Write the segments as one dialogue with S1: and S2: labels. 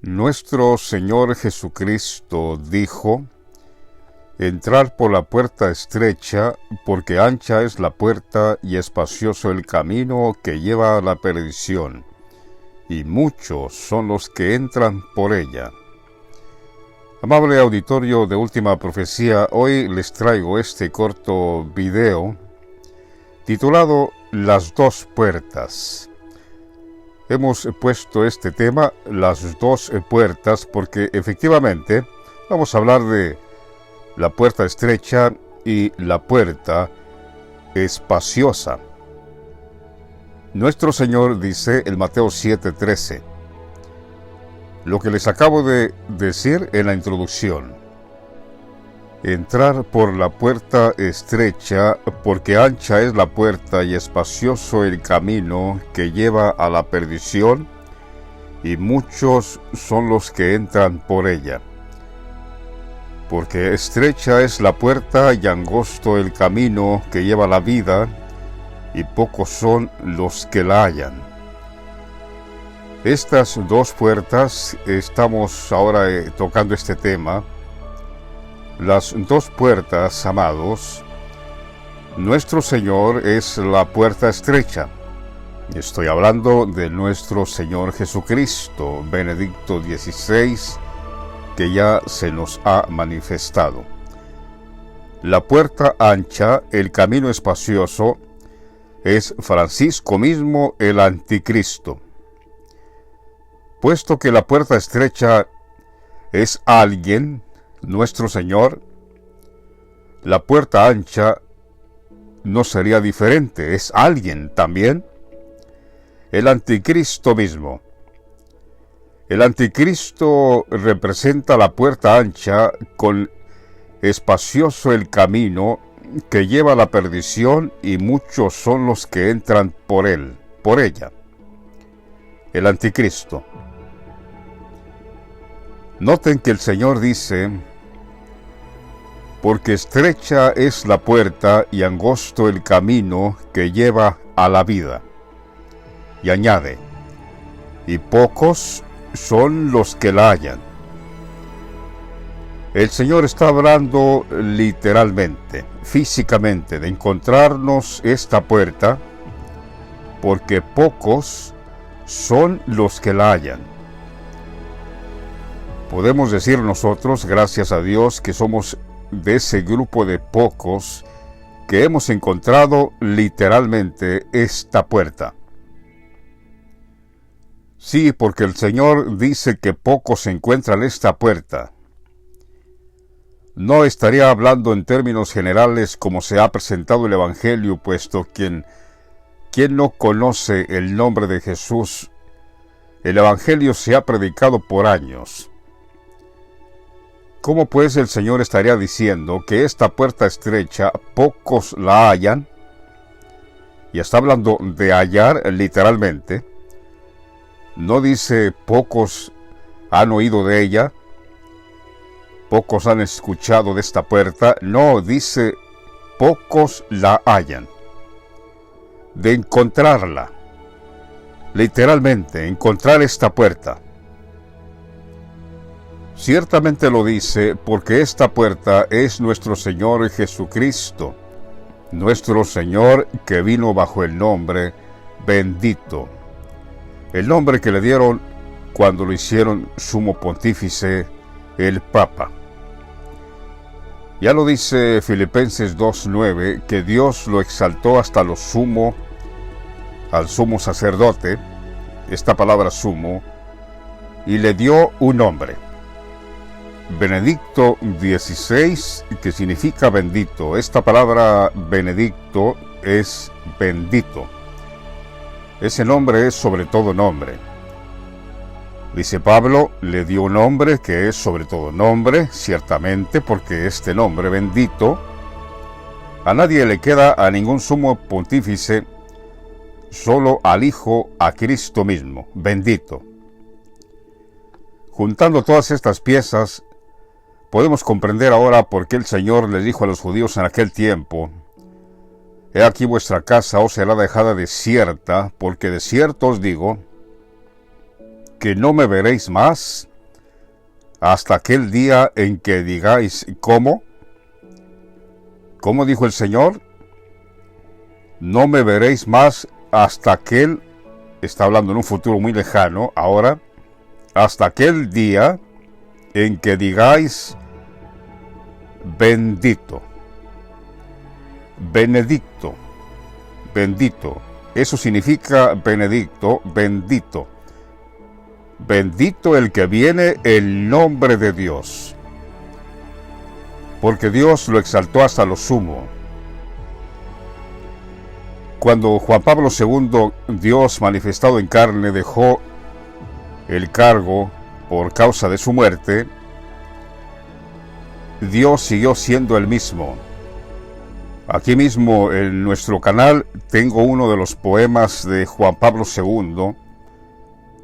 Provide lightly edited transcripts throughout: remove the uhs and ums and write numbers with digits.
S1: Nuestro Señor Jesucristo dijo: «Entrad por la puerta estrecha, porque ancha es la puerta y espacioso el camino que lleva a la perdición, y muchos son los que entran por ella». Amable auditorio de Última Profecía, hoy les traigo este corto video titulado Las dos puertas. Hemos puesto este tema, las dos puertas, porque efectivamente vamos a hablar de la puerta estrecha y la puerta espaciosa. Nuestro Señor dice en Mateo 7:13, lo que les acabo de decir en la introducción: entrar por la puerta estrecha, porque ancha es la puerta y espacioso el camino que lleva a la perdición, y muchos son los que entran por ella. Porque estrecha es la puerta y angosto el camino que lleva a la vida, y pocos son los que la hallan. Estas dos puertas, estamos ahora tocando este tema. Las dos puertas, amados, nuestro Señor es la puerta estrecha. Estoy hablando de nuestro Señor Jesucristo, Benedicto XVI, que ya se nos ha manifestado. La puerta ancha, el camino espacioso, es Francisco mismo, el anticristo. Puesto que la puerta estrecha es alguien, nuestro Señor, la puerta ancha no sería diferente, es alguien también, el anticristo mismo. El anticristo representa la puerta ancha con espacioso el camino que lleva a la perdición, y muchos son los que entran por él, por ella. El anticristo. Noten que el Señor dice: porque estrecha es la puerta y angosto el camino que lleva a la vida. Y añade: y pocos son los que la hallan. El Señor está hablando literalmente, físicamente, de encontrarnos esta puerta, porque pocos son los que la hallan. Podemos decir nosotros, gracias a Dios, que somos de ese grupo de pocos que hemos encontrado literalmente esta puerta. Sí, porque el Señor dice que pocos encuentran esta puerta. No estaría hablando en términos generales como se ha presentado el Evangelio, puesto ¿quién no conoce el nombre de Jesús? El Evangelio se ha predicado por años. ¿Cómo pues el Señor estaría diciendo que esta puerta estrecha pocos la hallan? Y está hablando de hallar literalmente. No dice pocos han oído de ella, pocos han escuchado de esta puerta. No, dice pocos la hallan. De encontrarla, literalmente, encontrar esta puerta. Ciertamente lo dice porque esta puerta es nuestro Señor Jesucristo, nuestro Señor que vino bajo el nombre bendito, el nombre que le dieron cuando lo hicieron sumo pontífice, el Papa. Ya lo dice Filipenses 2:9, que Dios lo exaltó hasta lo sumo, al sumo sacerdote, esta palabra sumo, y le dio un nombre. Benedicto XVI, que significa bendito. Esta palabra Benedicto es bendito. Ese nombre es sobre todo nombre. Dice Pablo, le dio un nombre que es sobre todo nombre, ciertamente, porque este nombre bendito a nadie le queda, a ningún sumo pontífice, solo al Hijo, a Cristo mismo, bendito. Juntando todas estas piezas, podemos comprender ahora por qué el Señor les dijo a los judíos en aquel tiempo: he aquí vuestra casa os será dejada desierta, porque de cierto os digo que no me veréis más hasta aquel día en que digáis, ¿cómo? ¿Cómo dijo el Señor? No me veréis más hasta aquel, está hablando en un futuro muy lejano, ahora, hasta aquel día en que digáis, bendito, benedicto, bendito. Eso significa benedicto, bendito. Bendito el que viene en nombre de Dios, porque Dios lo exaltó hasta lo sumo. Cuando Juan Pablo II, Dios manifestado en carne, dejó el cargo por causa de su muerte, Dios siguió siendo el mismo. Aquí mismo en nuestro canal tengo uno de los poemas de Juan Pablo II,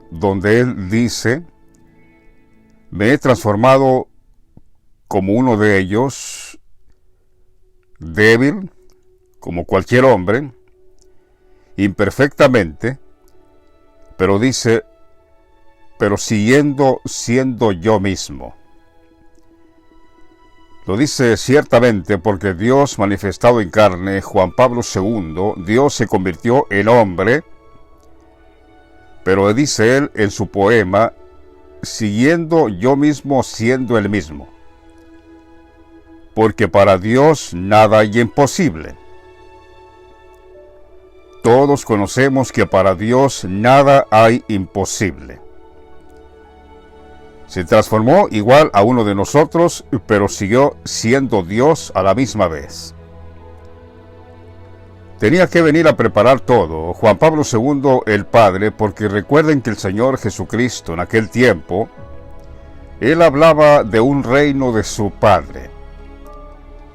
S1: donde él dice, me he transformado como uno de ellos, débil, como cualquier hombre, imperfectamente, pero dice, pero siguiendo siendo yo mismo. Lo dice ciertamente porque Dios manifestado en carne, Juan Pablo II, Dios se convirtió en hombre, pero dice él en su poema, siguiendo yo mismo siendo el mismo. Porque para Dios nada hay imposible. Todos conocemos que para Dios nada hay imposible. Se transformó igual a uno de nosotros, pero siguió siendo Dios a la misma vez. Tenía que venir a preparar todo, Juan Pablo II, el Padre, porque recuerden que el Señor Jesucristo en aquel tiempo, Él hablaba de un reino de su Padre.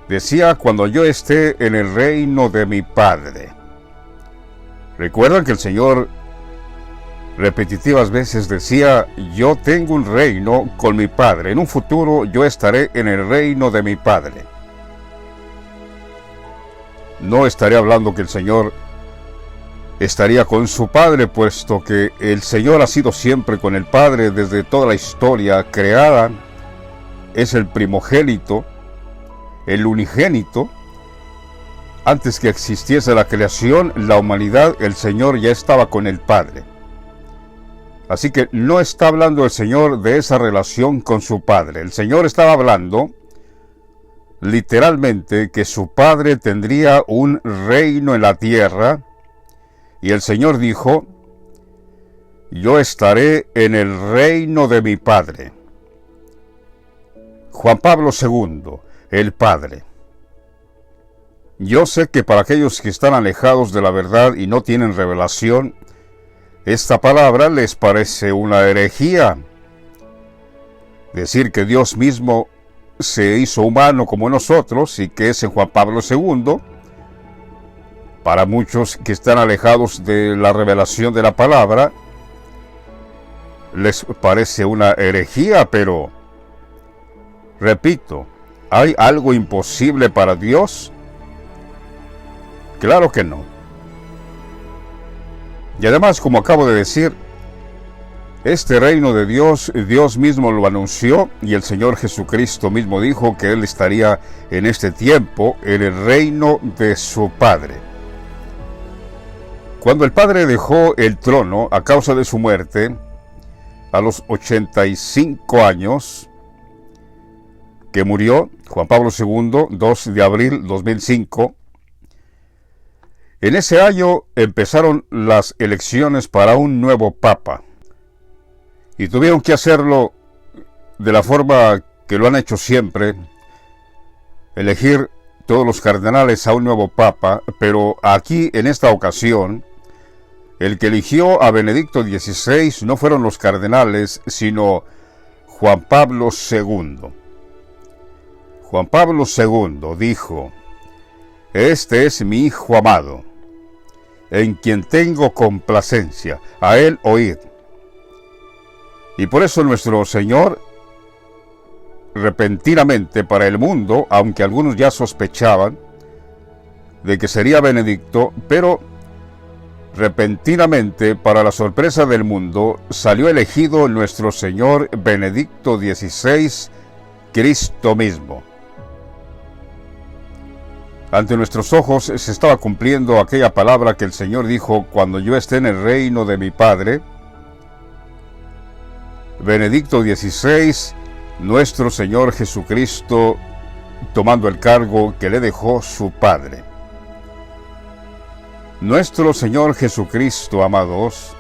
S1: Decía, cuando yo esté en el reino de mi Padre. Recuerdan que el Señor repetitivas veces decía, yo tengo un reino con mi Padre, en un futuro yo estaré en el reino de mi Padre. No estaré hablando que el Señor estaría con su Padre, puesto que el Señor ha sido siempre con el Padre desde toda la historia creada, es el primogénito, el unigénito. Antes que existiese la creación, la humanidad, el Señor ya estaba con el Padre. Así que no está hablando el Señor de esa relación con su Padre. El Señor estaba hablando literalmente que su Padre tendría un reino en la tierra, y el Señor dijo, yo estaré en el reino de mi Padre. Juan Pablo II, el Padre. Yo sé que para aquellos que están alejados de la verdad y no tienen revelación, esta palabra les parece una herejía. Decir que Dios mismo se hizo humano como nosotros y que es en Juan Pablo II, para muchos que están alejados de la revelación de la palabra, les parece una herejía, pero, repito, ¿hay algo imposible para Dios? Claro que no. Y además, como acabo de decir, este reino de Dios, Dios mismo lo anunció y el Señor Jesucristo mismo dijo que Él estaría en este tiempo en el reino de su Padre. Cuando el Padre dejó el trono a causa de su muerte, a los 85 años, que murió, Juan Pablo II, 2 de abril 2005, en ese año empezaron las elecciones para un nuevo Papa. Y tuvieron que hacerlo de la forma que lo han hecho siempre, elegir todos los cardenales a un nuevo Papa, pero aquí, en esta ocasión, el que eligió a Benedicto XVI no fueron los cardenales, sino Juan Pablo II. Juan Pablo II dijo, este es mi Hijo amado, en quien tengo complacencia, a él oíd. Y por eso nuestro Señor, repentinamente para el mundo, aunque algunos ya sospechaban de que sería Benedicto, pero repentinamente, para la sorpresa del mundo, salió elegido nuestro Señor Benedicto XVI, Cristo mismo. Ante nuestros ojos se estaba cumpliendo aquella palabra que el Señor dijo: cuando yo esté en el reino de mi Padre. Benedicto XVI, nuestro Señor Jesucristo, tomando el cargo que le dejó su Padre. Nuestro Señor Jesucristo, amados,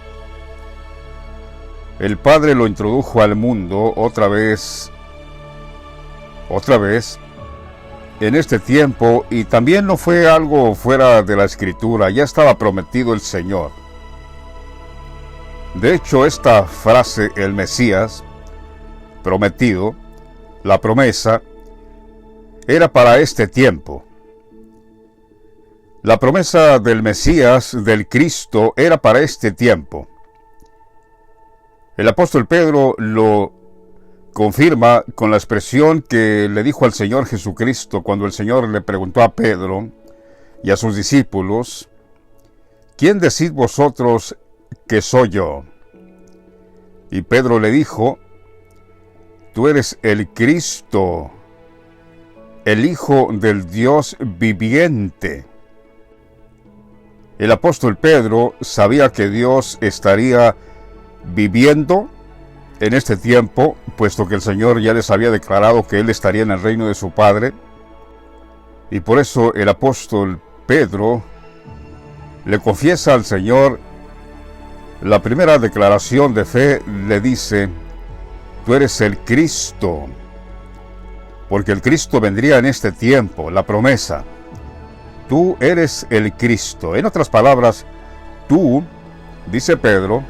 S1: el Padre lo introdujo al mundo otra vez, en este tiempo, y también no fue algo fuera de la Escritura, ya estaba prometido el Señor. De hecho, esta frase, el Mesías, prometido, la promesa, era para este tiempo. La promesa del Mesías, del Cristo, era para este tiempo. El apóstol Pedro lo confirma con la expresión que le dijo al Señor Jesucristo cuando el Señor le preguntó a Pedro y a sus discípulos: ¿quién decís vosotros que soy yo? Y Pedro le dijo: tú eres el Cristo, el Hijo del Dios viviente. El apóstol Pedro sabía que Dios estaría viviendo en este tiempo, puesto que el Señor ya les había declarado que Él estaría en el reino de su Padre. Y por eso el apóstol Pedro le confiesa al Señor la primera declaración de fe, le dice: tú eres el Cristo, porque el Cristo vendría en este tiempo, la promesa. Tú eres el Cristo. En otras palabras, tú, dice Pedro,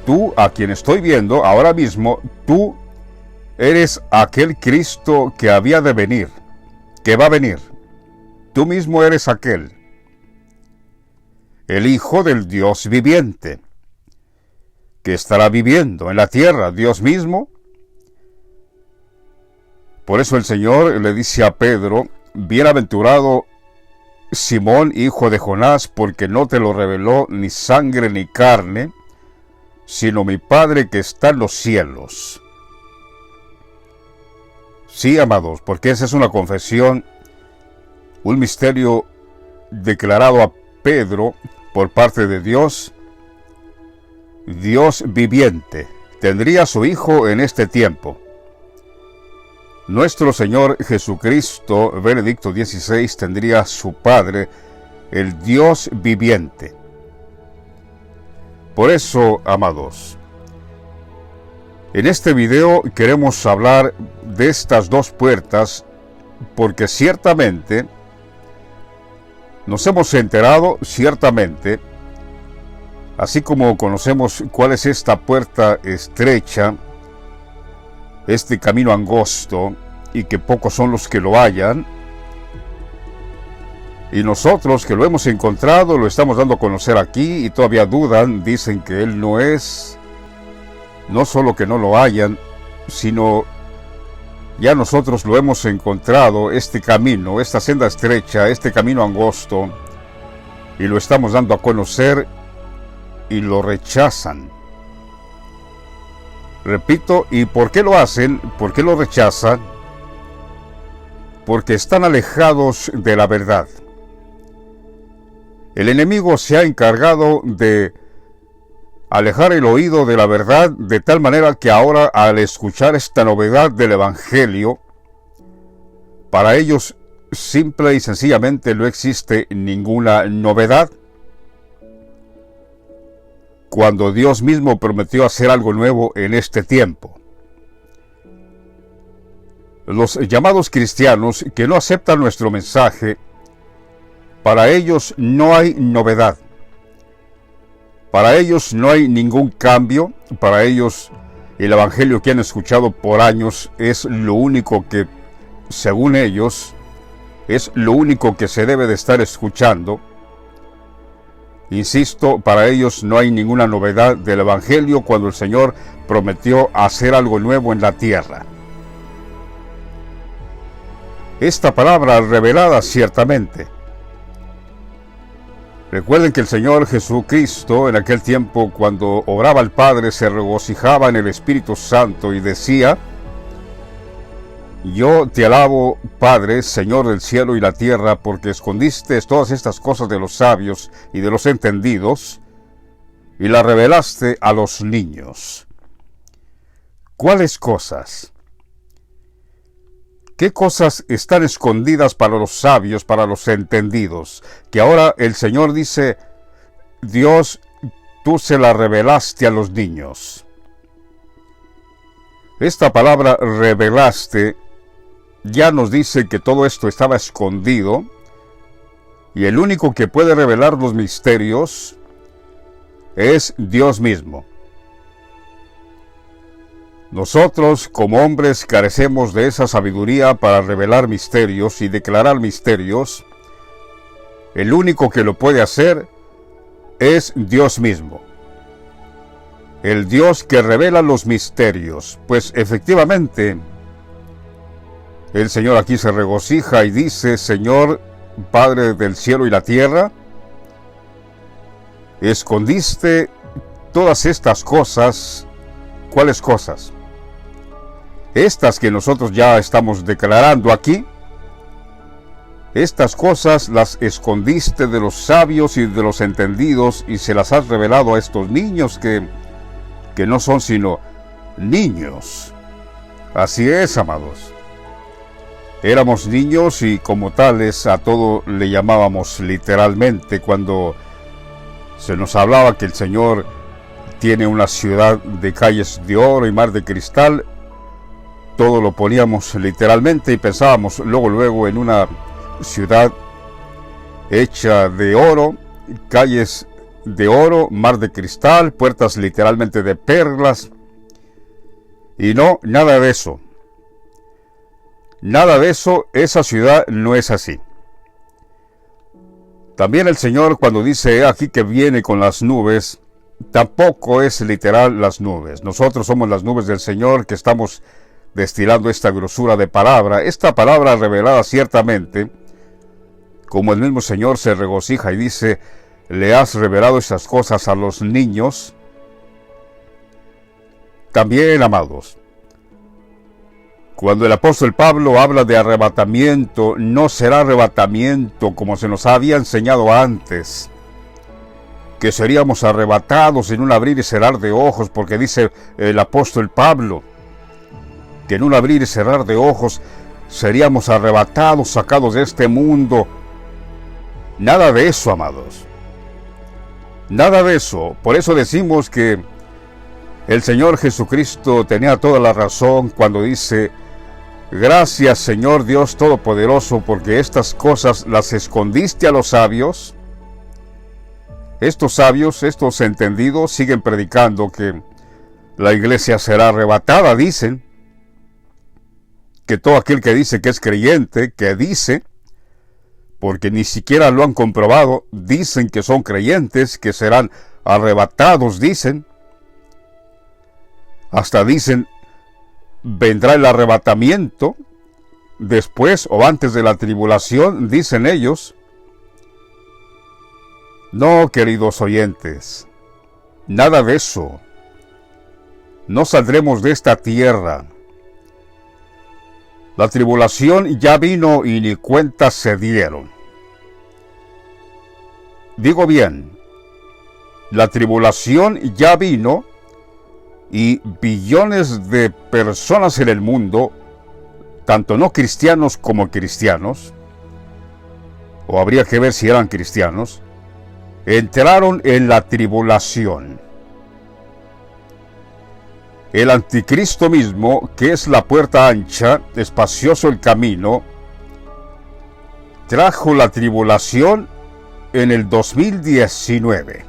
S1: tú a quien estoy viendo ahora mismo, tú eres aquel Cristo que había de venir, que va a venir. Tú mismo eres aquel, el Hijo del Dios viviente, que estará viviendo en la tierra, Dios mismo. Por eso el Señor le dice a Pedro: bienaventurado Simón, hijo de Jonás, porque no te lo reveló ni sangre ni carne, sino mi Padre que está en los cielos. Sí, amados, porque esa es una confesión, un misterio declarado a Pedro por parte de Dios. Dios viviente tendría a su Hijo en este tiempo. Nuestro Señor Jesucristo, Benedicto XVI, tendría a su Padre, el Dios viviente. Por eso, amados, en este video queremos hablar de estas dos puertas, porque ciertamente nos hemos enterado, ciertamente, así como conocemos cuál es esta puerta estrecha, este camino angosto, y que pocos son los que lo hallan, y nosotros que lo hemos encontrado, lo estamos dando a conocer aquí, y todavía dudan, dicen que Él no es, no solo que no lo hayan, sino ya nosotros lo hemos encontrado, este camino, esta senda estrecha, este camino angosto, y lo estamos dando a conocer, y lo rechazan. Repito, ¿y por qué lo hacen? ¿Por qué lo rechazan? Porque están alejados de la verdad. El enemigo se ha encargado de alejar el oído de la verdad, de tal manera que ahora, al escuchar esta novedad del Evangelio, para ellos simple y sencillamente no existe ninguna novedad, cuando Dios mismo prometió hacer algo nuevo en este tiempo. Los llamados cristianos que no aceptan nuestro mensaje, para ellos no hay novedad. Para ellos no hay ningún cambio. Para ellos el evangelio que han escuchado por años es lo único que, según ellos, es lo único que se debe de estar escuchando. Insisto, para ellos no hay ninguna novedad del evangelio cuando el Señor prometió hacer algo nuevo en la tierra. Esta palabra revelada ciertamente Recuerden que el Señor Jesucristo en aquel tiempo, cuando oraba al Padre, se regocijaba en el Espíritu Santo y decía: yo te alabo, Padre, Señor del cielo y la tierra, porque escondiste todas estas cosas de los sabios y de los entendidos, y las revelaste a los niños. ¿Cuáles cosas? ¿Qué cosas están escondidas para los sabios, para los entendidos? Que ahora el Señor dice: Dios, tú se las revelaste a los niños. Esta palabra revelaste ya nos dice que todo esto estaba escondido, y el único que puede revelar los misterios es Dios mismo. Nosotros como hombres carecemos de esa sabiduría para revelar misterios y declarar misterios. El único que lo puede hacer es Dios mismo, el Dios que revela los misterios. Pues efectivamente, el Señor aquí se regocija y dice: Señor, Padre del cielo y la tierra, escondiste todas estas cosas. ¿Cuáles cosas? Estas que nosotros ya estamos declarando aquí. Estas cosas las escondiste de los sabios y de los entendidos, y se las has revelado a estos niños que no son sino niños. Así es, amados. Éramos niños y como tales a todo le llamábamos literalmente. Cuando se nos hablaba que el Señor tiene una ciudad de calles de oro y mar de cristal, todo lo poníamos literalmente y pensábamos luego en una ciudad hecha de oro, calles de oro, mar de cristal, puertas literalmente de perlas. Y no, nada de eso. Nada de eso, esa ciudad no es así. También el Señor, cuando dice aquí que viene con las nubes, tampoco es literal las nubes. Nosotros somos las nubes del Señor que estamos destilando esta grosura de palabra, esta palabra revelada ciertamente, como el mismo Señor se regocija y dice: le has revelado esas cosas a los niños. También, amados, cuando el apóstol Pablo habla de arrebatamiento, no será arrebatamiento como se nos había enseñado antes, que seríamos arrebatados en un abrir y cerrar de ojos, porque dice el apóstol Pablo que en un abrir y cerrar de ojos seríamos arrebatados, sacados de este mundo. Nada de eso, amados. Nada de eso. Por eso decimos que el Señor Jesucristo tenía toda la razón cuando dice: gracias, Señor Dios Todopoderoso, porque estas cosas las escondiste a los sabios. Estos sabios, estos entendidos, siguen predicando que la iglesia será arrebatada. Dicen que todo aquel que dice que es creyente, que dice, porque ni siquiera lo han comprobado, dicen que son creyentes, que serán arrebatados, dicen. Hasta dicen: vendrá el arrebatamiento después o antes de la tribulación, dicen ellos. No, queridos oyentes, nada de eso. No saldremos de esta tierra. La tribulación ya vino y ni cuenta se dieron. Digo bien, la tribulación ya vino y billones de personas en el mundo, tanto no cristianos como cristianos, o habría que ver si eran cristianos, entraron en la tribulación. El anticristo mismo, que es la puerta ancha, espacioso el camino, trajo la tribulación en el 2019.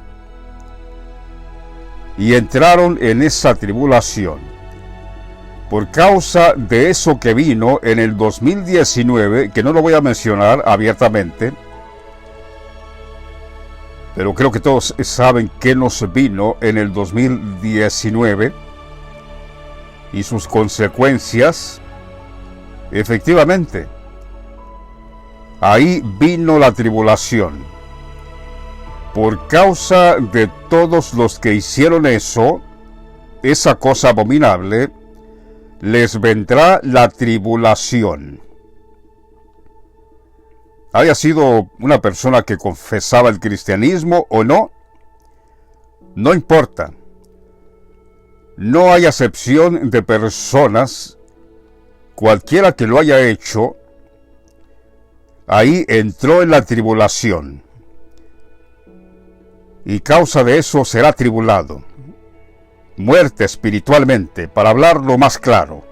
S1: Y entraron en esa tribulación. Por causa de eso que vino en el 2019, que no lo voy a mencionar abiertamente, pero creo que todos saben qué nos vino en el 2019 y sus consecuencias. Efectivamente, ahí vino la tribulación. Por causa de todos los que hicieron eso, esa cosa abominable, les vendrá la tribulación. Haya sido una persona que confesaba el cristianismo o no, no importa. No hay acepción de personas, cualquiera que lo haya hecho, ahí entró en la tribulación. Y causa de eso será tribulado. Muerte espiritualmente, para hablarlo más claro.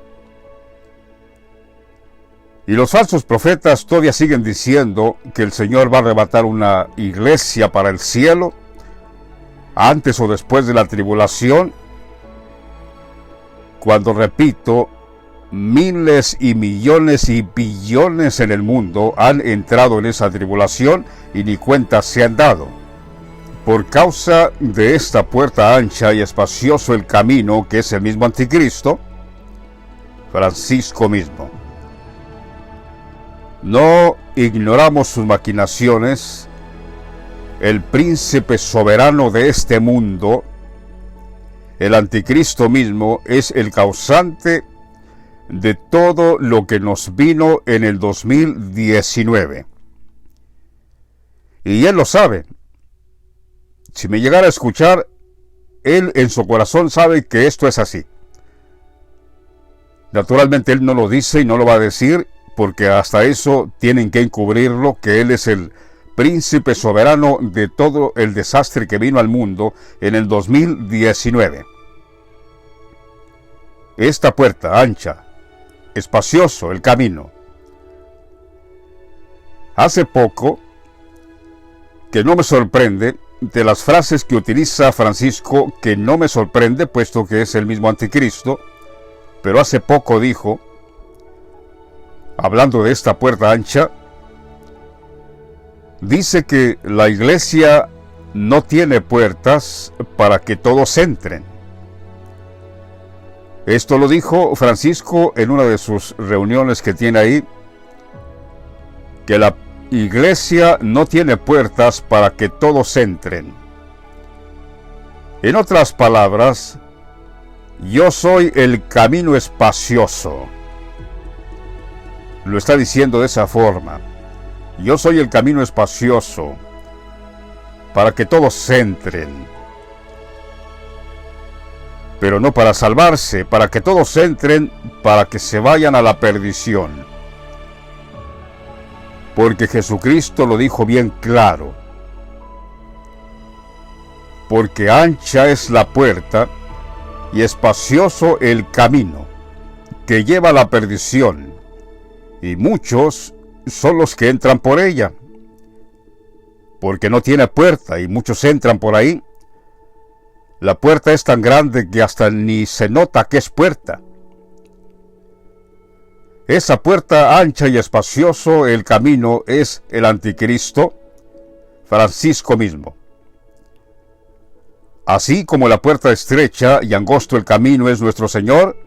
S1: Y los falsos profetas todavía siguen diciendo que el Señor va a arrebatar una iglesia para el cielo, antes o después de la tribulación, cuando, repito, miles y millones y billones en el mundo han entrado en esa tribulación y ni cuenta se han dado. Por causa de esta puerta ancha y espacioso el camino, que es el mismo anticristo, Francisco mismo. No ignoramos sus maquinaciones. El príncipe soberano de este mundo, el anticristo mismo, es el causante de todo lo que nos vino en el 2019. Y él lo sabe. Si me llegara a escuchar, él en su corazón sabe que esto es así. Naturalmente él no lo dice y no lo va a decir, porque hasta eso tienen que encubrirlo, que él es el príncipe soberano de todo el desastre que vino al mundo en el 2019. Esta puerta ancha, espacioso el camino. Hace poco, que no me sorprende, de las frases que utiliza Francisco, que no me sorprende, puesto que es el mismo anticristo, pero hace poco dijo, hablando de esta puerta ancha, dice que la iglesia no tiene puertas para que todos entren. Esto lo dijo Francisco en una de sus reuniones que tiene ahí, que la iglesia no tiene puertas para que todos entren. En otras palabras, yo soy el camino espacioso. Lo está diciendo de esa forma. Yo soy el camino espacioso para que todos entren. Pero no para salvarse, para que todos entren, para que se vayan a la perdición. Porque Jesucristo lo dijo bien claro. Porque ancha es la puerta y espacioso el camino que lleva a la perdición, y muchos son los que entran por ella. Porque no tiene puerta y muchos entran por ahí. La puerta es tan grande que hasta ni se nota que es puerta. Esa puerta ancha y espacioso el camino es el anticristo, Francisco mismo. Así como la puerta estrecha y angosto el camino es nuestro Señor,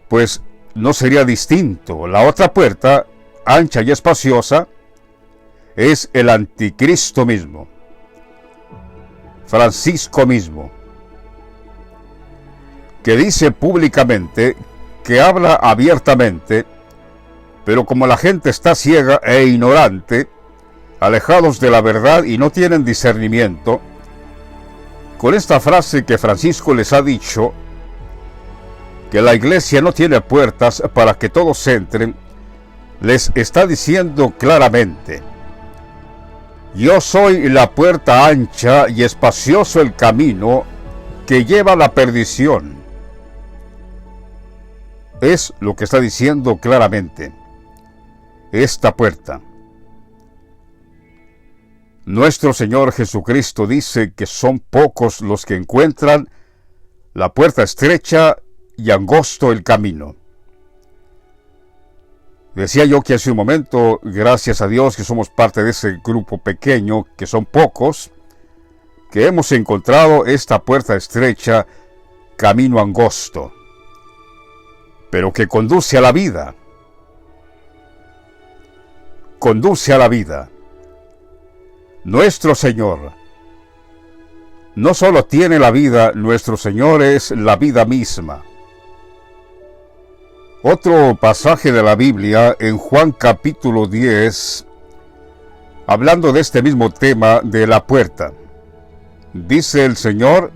S1: pues no sería distinto. La otra puerta, ancha y espaciosa, es el anticristo mismo, Francisco mismo, que dice públicamente, que habla abiertamente, pero como la gente está ciega e ignorante, alejados de la verdad y no tienen discernimiento, con esta frase que Francisco les ha dicho, que la iglesia no tiene puertas para que todos entren, les está diciendo claramente, yo soy la puerta ancha y espacioso el camino que lleva a la perdición. Es lo que está diciendo claramente esta puerta. Nuestro Señor Jesucristo dice que son pocos los que encuentran la puerta estrecha y angosto el camino. Decía yo que hace un momento, gracias a Dios que somos parte de ese grupo pequeño, que son pocos, que hemos encontrado esta puerta estrecha, camino angosto, pero que conduce a la vida. Conduce a la vida. Nuestro Señor no solo tiene la vida, nuestro Señor es la vida misma. Otro pasaje de la Biblia en Juan capítulo 10, hablando de este mismo tema de la puerta. Dice el Señor: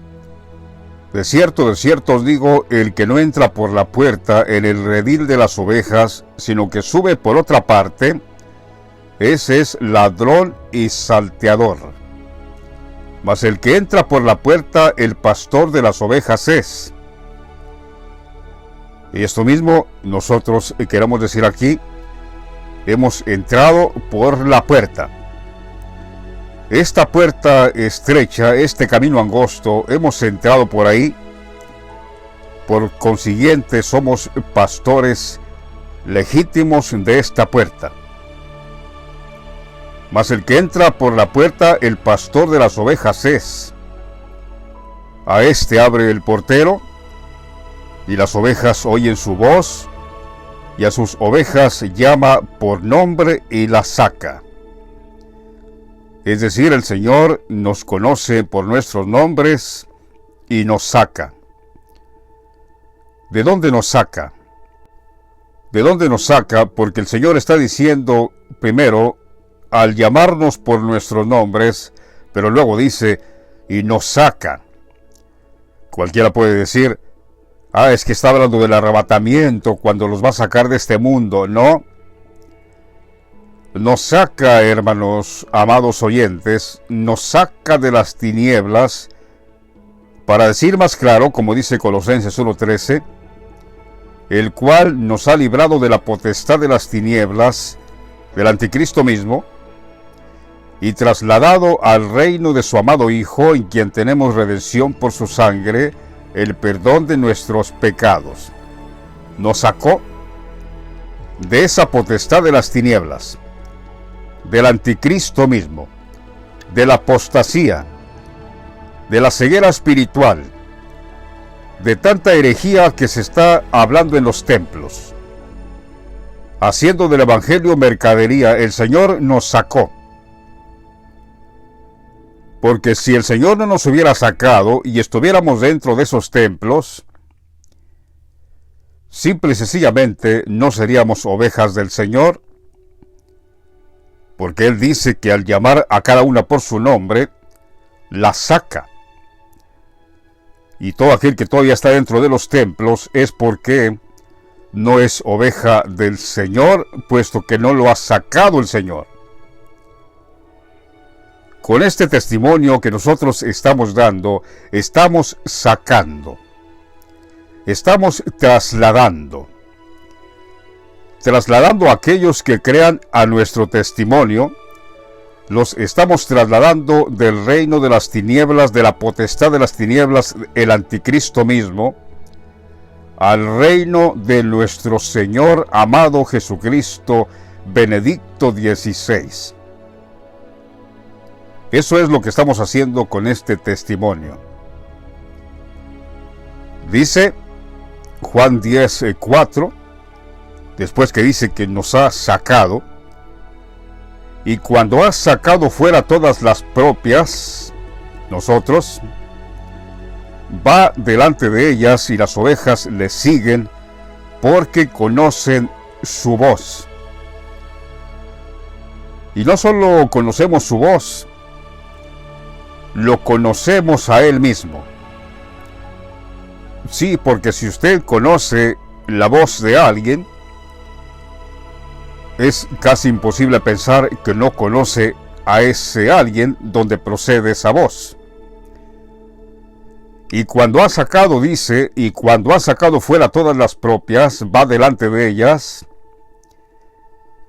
S1: de cierto os digo, el que no entra por la puerta en el redil de las ovejas, sino que sube por otra parte, ese es ladrón y salteador. Mas el que entra por la puerta, el pastor de las ovejas es. Y esto mismo nosotros queremos decir aquí: hemos entrado por la puerta. Esta puerta estrecha, este camino angosto, hemos entrado por ahí. Por consiguiente, somos pastores legítimos de esta puerta. Mas el que entra por la puerta, el pastor de las ovejas es. A este abre el portero, y las ovejas oyen su voz, y a sus ovejas llama por nombre y las saca. Es decir, el Señor nos conoce por nuestros nombres y nos saca. ¿De dónde nos saca? ¿De dónde nos saca? Porque el Señor está diciendo primero, al llamarnos por nuestros nombres, pero luego dice, y nos saca. Cualquiera puede decir, es que está hablando del arrebatamiento, cuando los va a sacar de este mundo. No. Nos saca, hermanos, amados oyentes, nos saca de las tinieblas, para decir más claro, como dice Colosenses 1:13, el cual nos ha librado de la potestad de las tinieblas, del anticristo mismo, y trasladado al reino de su amado Hijo, en quien tenemos redención por su sangre, el perdón de nuestros pecados. Nos sacó de esa potestad de las tinieblas, del anticristo mismo, de la apostasía, de la ceguera espiritual, de tanta herejía que se está hablando en los templos. Haciendo del evangelio mercadería, el Señor nos sacó. Porque si el Señor no nos hubiera sacado y estuviéramos dentro de esos templos, simple y sencillamente no seríamos ovejas del Señor, porque Él dice que al llamar a cada una por su nombre, la saca. Y todo aquel que todavía está dentro de los templos es porque no es oveja del Señor, puesto que no lo ha sacado el Señor. Con este testimonio que nosotros estamos dando, estamos sacando, estamos trasladando a aquellos que crean a nuestro testimonio, los estamos trasladando del reino de las tinieblas, de la potestad de las tinieblas, el anticristo mismo, al reino de nuestro Señor amado Jesucristo, Benedicto XVI. Eso es lo que estamos haciendo con este testimonio. Dice Juan 10:4, después que dice que nos ha sacado, y cuando ha sacado fuera todas las propias, nosotros, va delante de ellas y las ovejas le siguen porque conocen su voz. Y no solo conocemos su voz, lo conocemos a Él mismo. Sí, porque si usted conoce la voz de alguien, es casi imposible pensar que no conoce a ese alguien donde procede esa voz. Y cuando ha sacado, dice, y cuando ha sacado fuera todas las propias, va delante de ellas.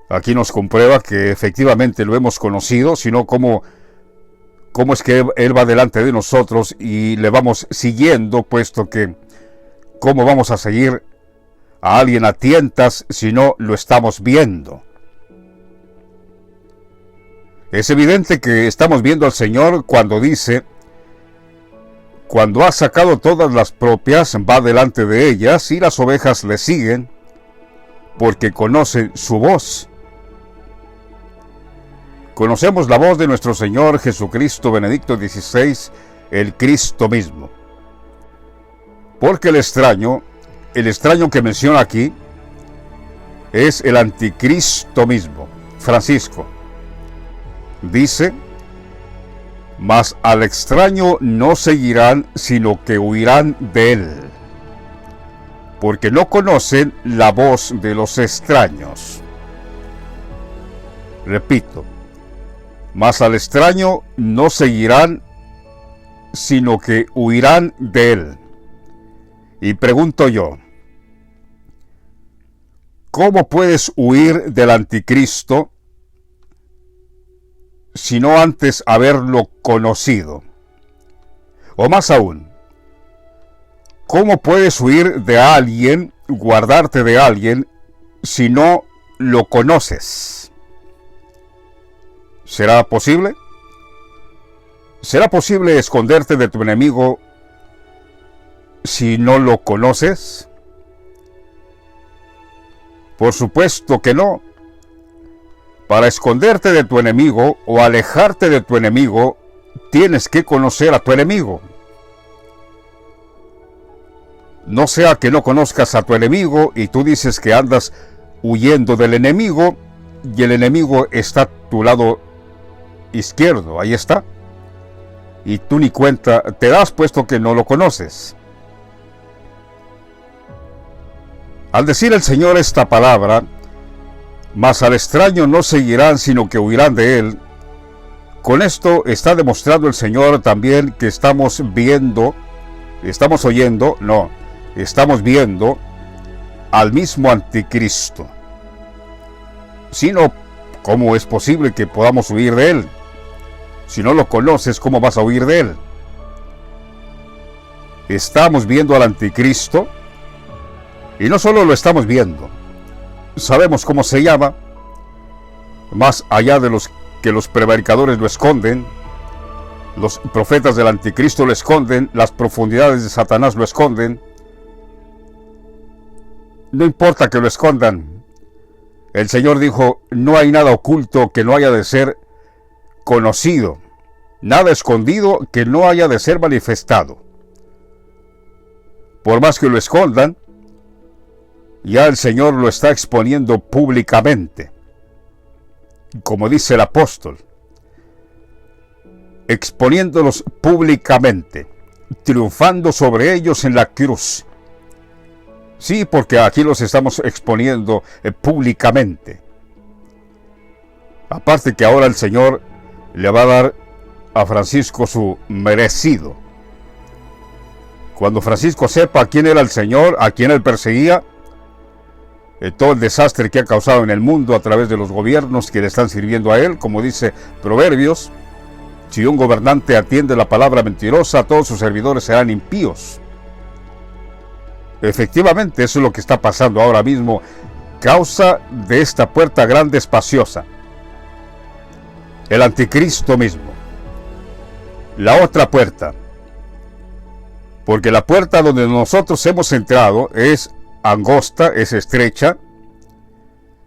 S1: Aquí nos comprueba que efectivamente lo hemos conocido, sino cómo es que Él va delante de nosotros y le vamos siguiendo, puesto que ¿cómo vamos a seguir a alguien a tientas si no lo estamos viendo? Es evidente que estamos viendo al Señor cuando dice, cuando ha sacado todas las propias, va delante de ellas y las ovejas le siguen, porque conocen su voz. conocemos la voz de nuestro Señor Jesucristo Benedicto XVI, el Cristo mismo. Porque el extraño que menciona aquí, es el anticristo mismo. Francisco dice: mas al extraño no seguirán, sino que huirán de él, porque no conocen la voz de los extraños. Repito, mas al extraño no seguirán, sino que huirán de él. Y pregunto yo, ¿cómo puedes huir del anticristo si no antes haberlo conocido? O más aún, ¿cómo puedes huir de alguien, guardarte de alguien, si no lo conoces? ¿Será posible? ¿Será posible esconderte de tu enemigo si no lo conoces? Por supuesto que no. Para esconderte de tu enemigo o alejarte de tu enemigo, tienes que conocer a tu enemigo. No sea que no conozcas a tu enemigo y tú dices que andas huyendo del enemigo y el enemigo está a tu lado izquierdo, ahí está. Y tú ni cuenta te das, puesto que no lo conoces. Al decir el Señor esta palabra, mas al extraño no seguirán, sino que huirán de él, con esto está demostrando el Señor también que estamos viendo al mismo anticristo. Si no, ¿cómo es posible que podamos huir de él? Si no lo conoces, ¿cómo vas a huir de él? Estamos viendo al anticristo, y no solo lo estamos viendo, sabemos cómo se llama, más allá de los que los prevaricadores lo esconden, los profetas del anticristo lo esconden, las profundidades de Satanás lo esconden. No importa que lo escondan. El Señor dijo: no hay nada oculto que no haya de ser conocido, nada escondido que no haya de ser manifestado. Por más que lo escondan, ya el Señor lo está exponiendo públicamente. Como dice el apóstol, exponiéndolos públicamente, triunfando sobre ellos en la cruz. Sí, porque aquí los estamos exponiendo públicamente. Aparte que ahora el Señor le va a dar a Francisco su merecido. Cuando Francisco sepa quién era el Señor, a quién él perseguía, todo el desastre que ha causado en el mundo a través de los gobiernos que le están sirviendo a él, como dice Proverbios, si un gobernante atiende la palabra mentirosa, todos sus servidores serán impíos. Efectivamente, eso es lo que está pasando ahora mismo, causa de esta puerta grande espaciosa. El anticristo mismo. La otra puerta. Porque la puerta donde nosotros hemos entrado es angosta, es estrecha,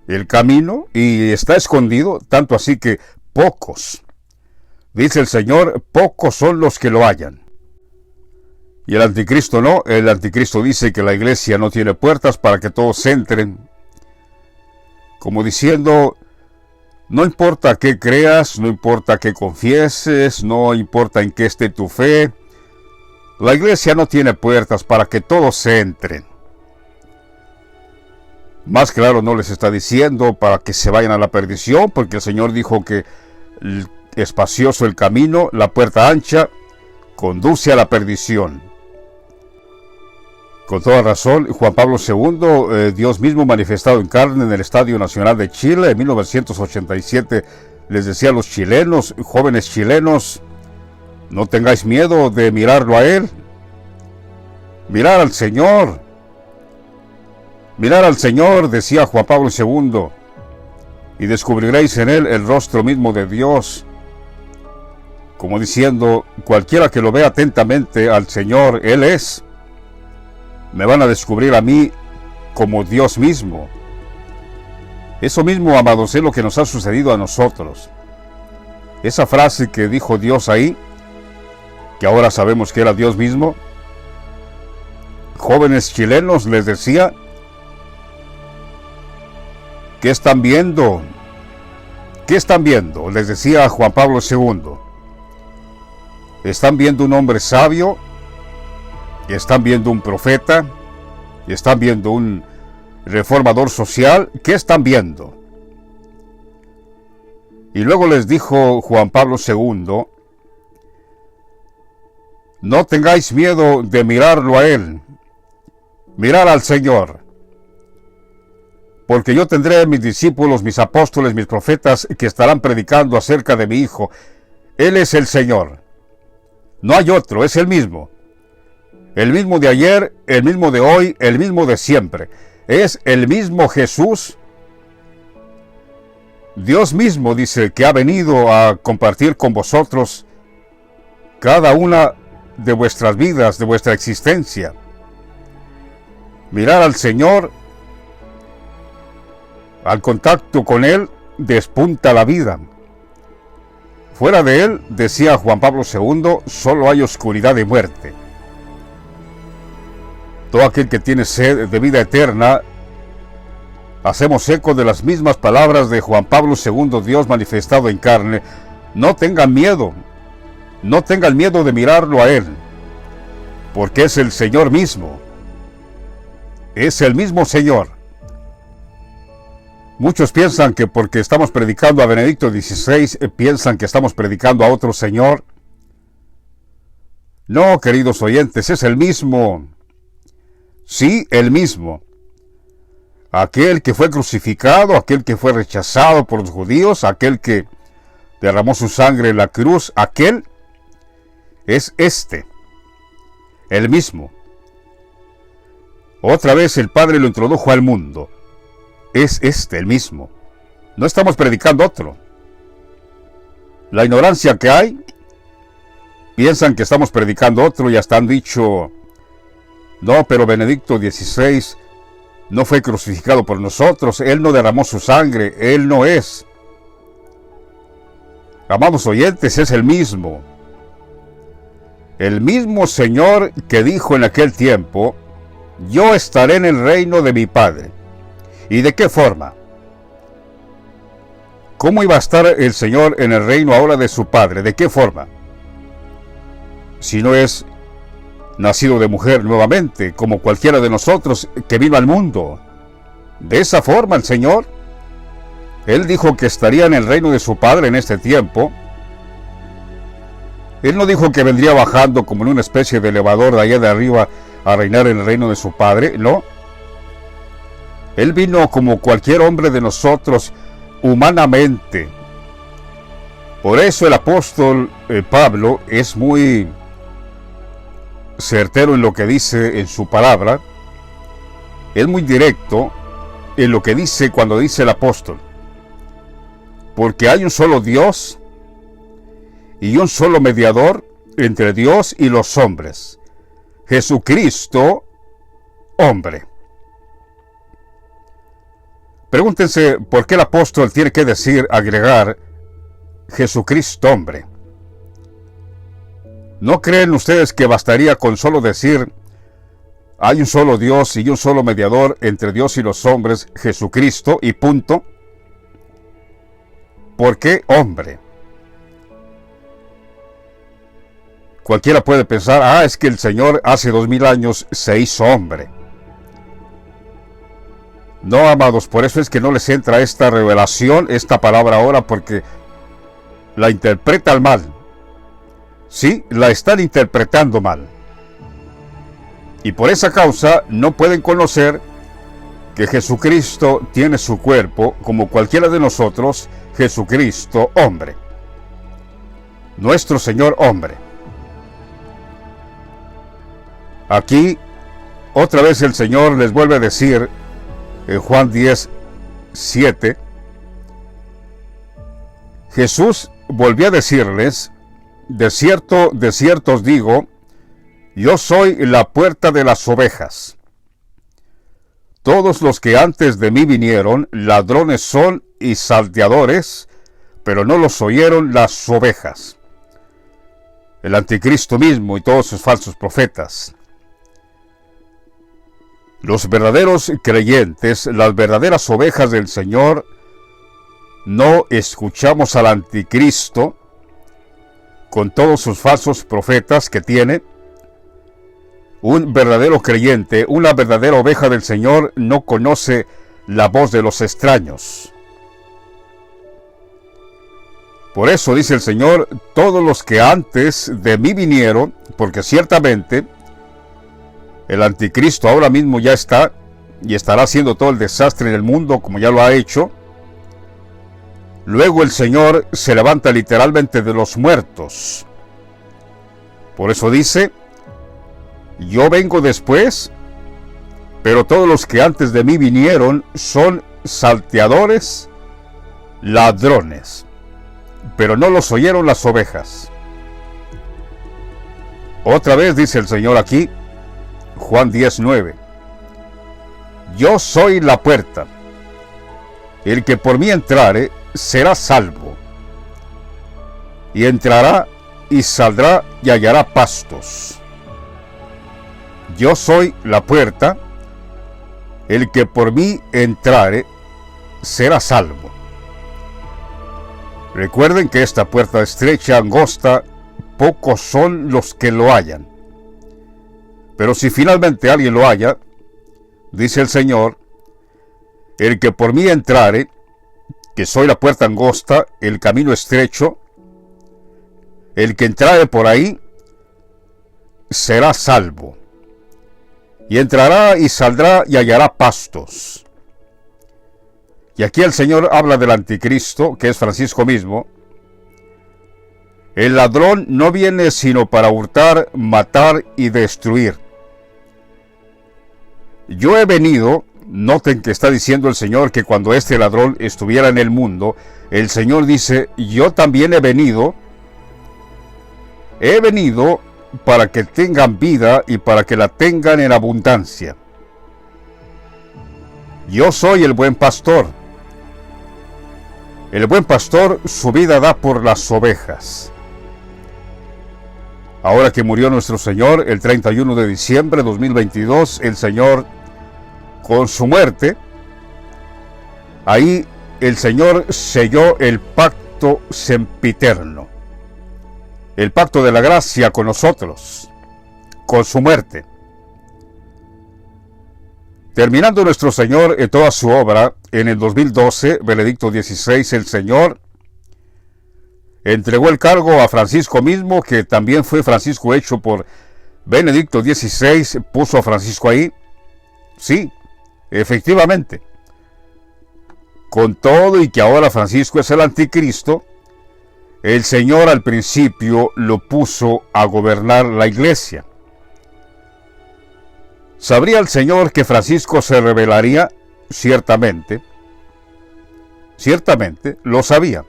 S1: el camino, y está escondido, tanto así que pocos, dice el Señor, pocos son los que lo hallan. Y el anticristo no, el anticristo dice que la iglesia no tiene puertas para que todos entren, como diciendo: no importa qué creas, no importa qué confieses, no importa en qué esté tu fe, la iglesia no tiene puertas para que todos entren. Más claro no les está diciendo para que se vayan a la perdición, porque el Señor dijo que espacioso el camino, la puerta ancha, conduce a la perdición. Con toda razón, Juan Pablo II, Dios mismo manifestado en carne en el Estadio Nacional de Chile en 1987, les decía a los chilenos, jóvenes chilenos: no tengáis miedo de mirarlo a Él. Mirar al Señor. Mirar al Señor, decía Juan Pablo II, y descubriréis en Él el rostro mismo de Dios. Como diciendo, cualquiera que lo vea atentamente al Señor, Él es. Me van a descubrir a mí como Dios mismo. Eso mismo, amados, es lo que nos ha sucedido a nosotros. Esa frase que dijo Dios ahí, que ahora sabemos que era Dios mismo, jóvenes chilenos les decía, ¿qué están viendo? ¿Qué están viendo? Les decía Juan Pablo II. ¿Están viendo un hombre sabio? ¿Están viendo un profeta? ¿Están viendo un reformador social? ¿Qué están viendo? Y luego les dijo Juan Pablo II, no tengáis miedo de mirarlo a Él, mirar al Señor, porque yo tendré mis discípulos, mis apóstoles, mis profetas, que estarán predicando acerca de mi Hijo. Él es el Señor. No hay otro, es el mismo. El mismo de ayer, el mismo de hoy, el mismo de siempre. Es el mismo Jesús. Dios mismo dice que ha venido a compartir con vosotros cada una de vuestras vidas, de vuestra existencia. Mirar al Señor, al contacto con Él, despunta la vida. Fuera de Él, decía Juan Pablo II, solo hay oscuridad y muerte. Todo aquel que tiene sed de vida eterna, hacemos eco de las mismas palabras de Juan Pablo II, Dios manifestado en carne. No tengan miedo, no tengan miedo de mirarlo a Él, porque es el Señor mismo, es el mismo Señor. Muchos piensan que porque estamos predicando a Benedicto XVI, piensan que estamos predicando a otro Señor. No, queridos oyentes, es el mismo. Sí, el mismo. Aquel que fue crucificado, aquel que fue rechazado por los judíos, aquel que derramó su sangre en la cruz, aquel es el mismo. Otra vez el Padre lo introdujo al mundo. Es el mismo. No estamos predicando otro. La ignorancia que hay, piensan que estamos predicando otro y hasta han dicho, no, pero Benedicto XVI no fue crucificado por nosotros, Él no derramó su sangre, Él no es. Amados oyentes, es el mismo. El mismo Señor que dijo en aquel tiempo, yo estaré en el reino de mi Padre. ¿Y de qué forma? ¿Cómo iba a estar el Señor en el reino ahora de su Padre? ¿De qué forma? Si no es nacido de mujer nuevamente, como cualquiera de nosotros que viva al mundo. De esa forma el Señor, Él dijo que estaría en el reino de su Padre en este tiempo. Él no dijo que vendría bajando como en una especie de elevador de allá de arriba a reinar en el reino de su Padre, no. Él vino como cualquier hombre de nosotros, humanamente. Por eso el apóstol Pablo es muy certero en lo que dice en su palabra. Es muy directo en lo que dice cuando dice el apóstol. Porque hay un solo Dios y un solo mediador entre Dios y los hombres, Jesucristo, hombre. Pregúntense por qué el apóstol tiene que agregar Jesucristo, hombre. ¿No creen ustedes que bastaría con solo decir hay un solo Dios y un solo mediador entre Dios y los hombres, Jesucristo, y punto? ¿Por qué hombre? Cualquiera puede pensar, es que el Señor hace 2000 años se hizo hombre. No, amados, por eso es que no les entra esta revelación, esta palabra ahora, porque la interpretan mal. Sí, la están interpretando mal. Y por esa causa no pueden conocer que Jesucristo tiene su cuerpo, como cualquiera de nosotros, Jesucristo hombre. Nuestro Señor hombre. Aquí, otra vez el Señor les vuelve a decir, en Juan 10:7, Jesús volvió a decirles, de cierto os digo, yo soy la puerta de las ovejas. Todos los que antes de mí vinieron, ladrones son y salteadores, pero no los oyeron las ovejas. El anticristo mismo y todos sus falsos profetas. Los verdaderos creyentes, las verdaderas ovejas del Señor, no escuchamos al anticristo con todos sus falsos profetas que tiene. Un verdadero creyente, una verdadera oveja del Señor, no conoce la voz de los extraños. Por eso dice el Señor, todos los que antes de mí vinieron, porque ciertamente el anticristo ahora mismo ya está y estará haciendo todo el desastre en el mundo como ya lo ha hecho. Luego el Señor se levanta literalmente de los muertos. Por eso dice, yo vengo después, pero todos los que antes de mí vinieron son salteadores, ladrones, pero no los oyeron las ovejas. Otra vez dice el Señor aquí, Juan 10:9, yo soy la puerta, el que por mí entrare será salvo, y entrará y saldrá y hallará pastos. Yo soy la puerta, el que por mí entrare será salvo. Recuerden que esta puerta estrecha, angosta, pocos son los que lo hallan. Pero si finalmente alguien lo halla, dice el Señor, el que por mí entrare, que soy la puerta angosta, el camino estrecho, el que entrare por ahí, será salvo. Y entrará y saldrá y hallará pastos. Y aquí el Señor habla del anticristo, que es Francisco mismo. El ladrón no viene sino para hurtar, matar y destruir. Yo he venido, noten que está diciendo el Señor que cuando este ladrón estuviera en el mundo, el Señor dice, yo también he venido para que tengan vida y para que la tengan en abundancia. Yo soy el buen pastor. El buen pastor su vida da por las ovejas. Ahora que murió nuestro Señor el 31 de diciembre de 2022, el Señor con su muerte, ahí el Señor selló el pacto sempiterno, el pacto de la gracia con nosotros, con su muerte. Terminando nuestro Señor en toda su obra, en el 2012, Benedicto XVI, el Señor entregó el cargo a Francisco mismo, que también fue Francisco hecho por Benedicto XVI, puso a Francisco ahí. Sí, efectivamente. Con todo y que ahora Francisco es el anticristo, el Señor al principio lo puso a gobernar la iglesia. ¿Sabría el Señor que Francisco se rebelaría? Ciertamente. Ciertamente, lo sabía.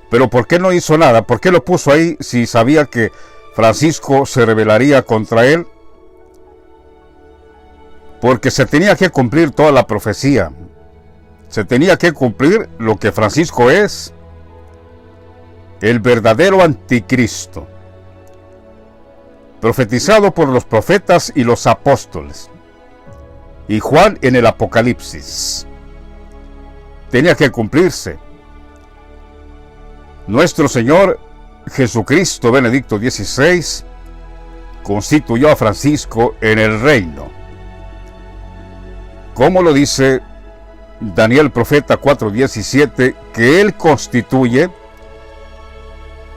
S1: Pero ¿por qué no hizo nada? ¿Por qué lo puso ahí si sabía que Francisco se rebelaría contra él? Porque se tenía que cumplir toda la profecía. Se tenía que cumplir lo que Francisco es, el verdadero anticristo, profetizado por los profetas y los apóstoles, y Juan en el Apocalipsis. Tenía que cumplirse. Nuestro Señor Jesucristo Benedicto XVI constituyó a Francisco en el reino. Como lo dice Daniel Profeta 4:17, que él constituye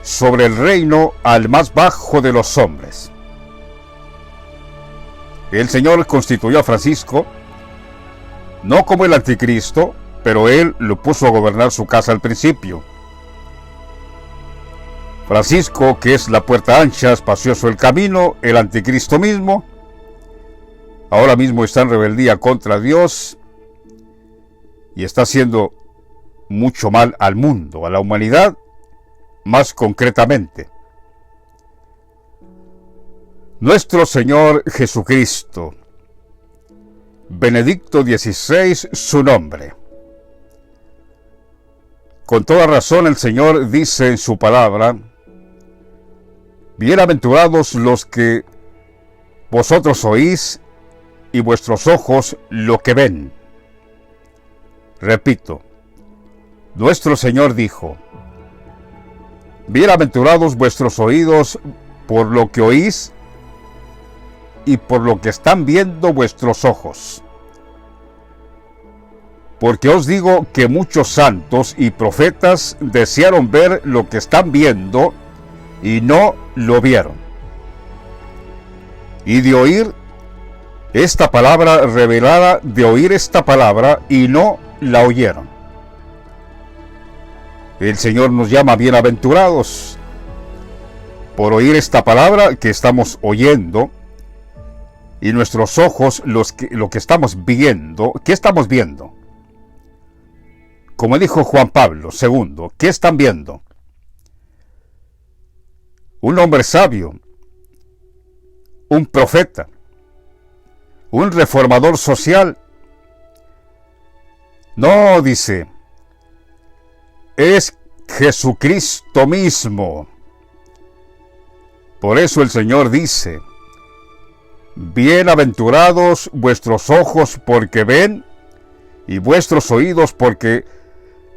S1: sobre el reino al más bajo de los hombres. El Señor constituyó a Francisco, no como el anticristo, pero él lo puso a gobernar su casa al principio. Francisco, que es la puerta ancha, espacioso el camino, el anticristo mismo, ahora mismo está en rebeldía contra Dios y está haciendo mucho mal al mundo, a la humanidad, más concretamente. Nuestro Señor Jesucristo, Benedicto XVI, su nombre, Con toda razón el Señor dice en su palabra: bienaventurados los que vosotros oís y vuestros ojos lo que ven. Repito, nuestro Señor dijo: bienaventurados vuestros oídos por lo que oís y por lo que están viendo vuestros ojos. Porque os digo que muchos santos y profetas desearon ver lo que están viendo y no lo vieron, y de oír esta palabra revelada, de oír esta palabra y no la oyeron. El Señor nos llama bienaventurados por oír esta palabra que estamos oyendo, y nuestros ojos lo que estamos viendo. ¿Qué estamos viendo? Como dijo Juan Pablo II, ¿qué están viendo? Un hombre sabio, un profeta, un reformador social. No, dice, es Jesucristo mismo. Por eso el Señor dice: bienaventurados vuestros ojos porque ven y vuestros oídos porque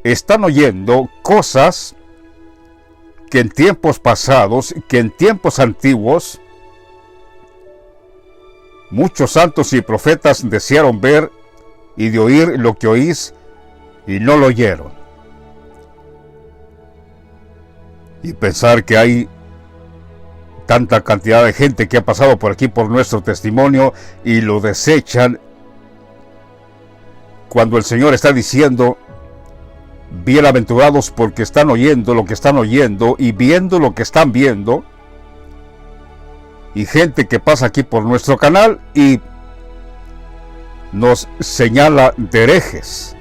S1: están oyendo cosas que en tiempos pasados, que en tiempos antiguos, muchos santos y profetas desearon ver, y de oír lo que oís y no lo oyeron. Y pensar que hay tanta cantidad de gente que ha pasado por aquí por nuestro testimonio y lo desechan, cuando el Señor está diciendo: bienaventurados porque están oyendo lo que están oyendo y viendo lo que están viendo. Y gente que pasa aquí por nuestro canal y nos señala de herejes,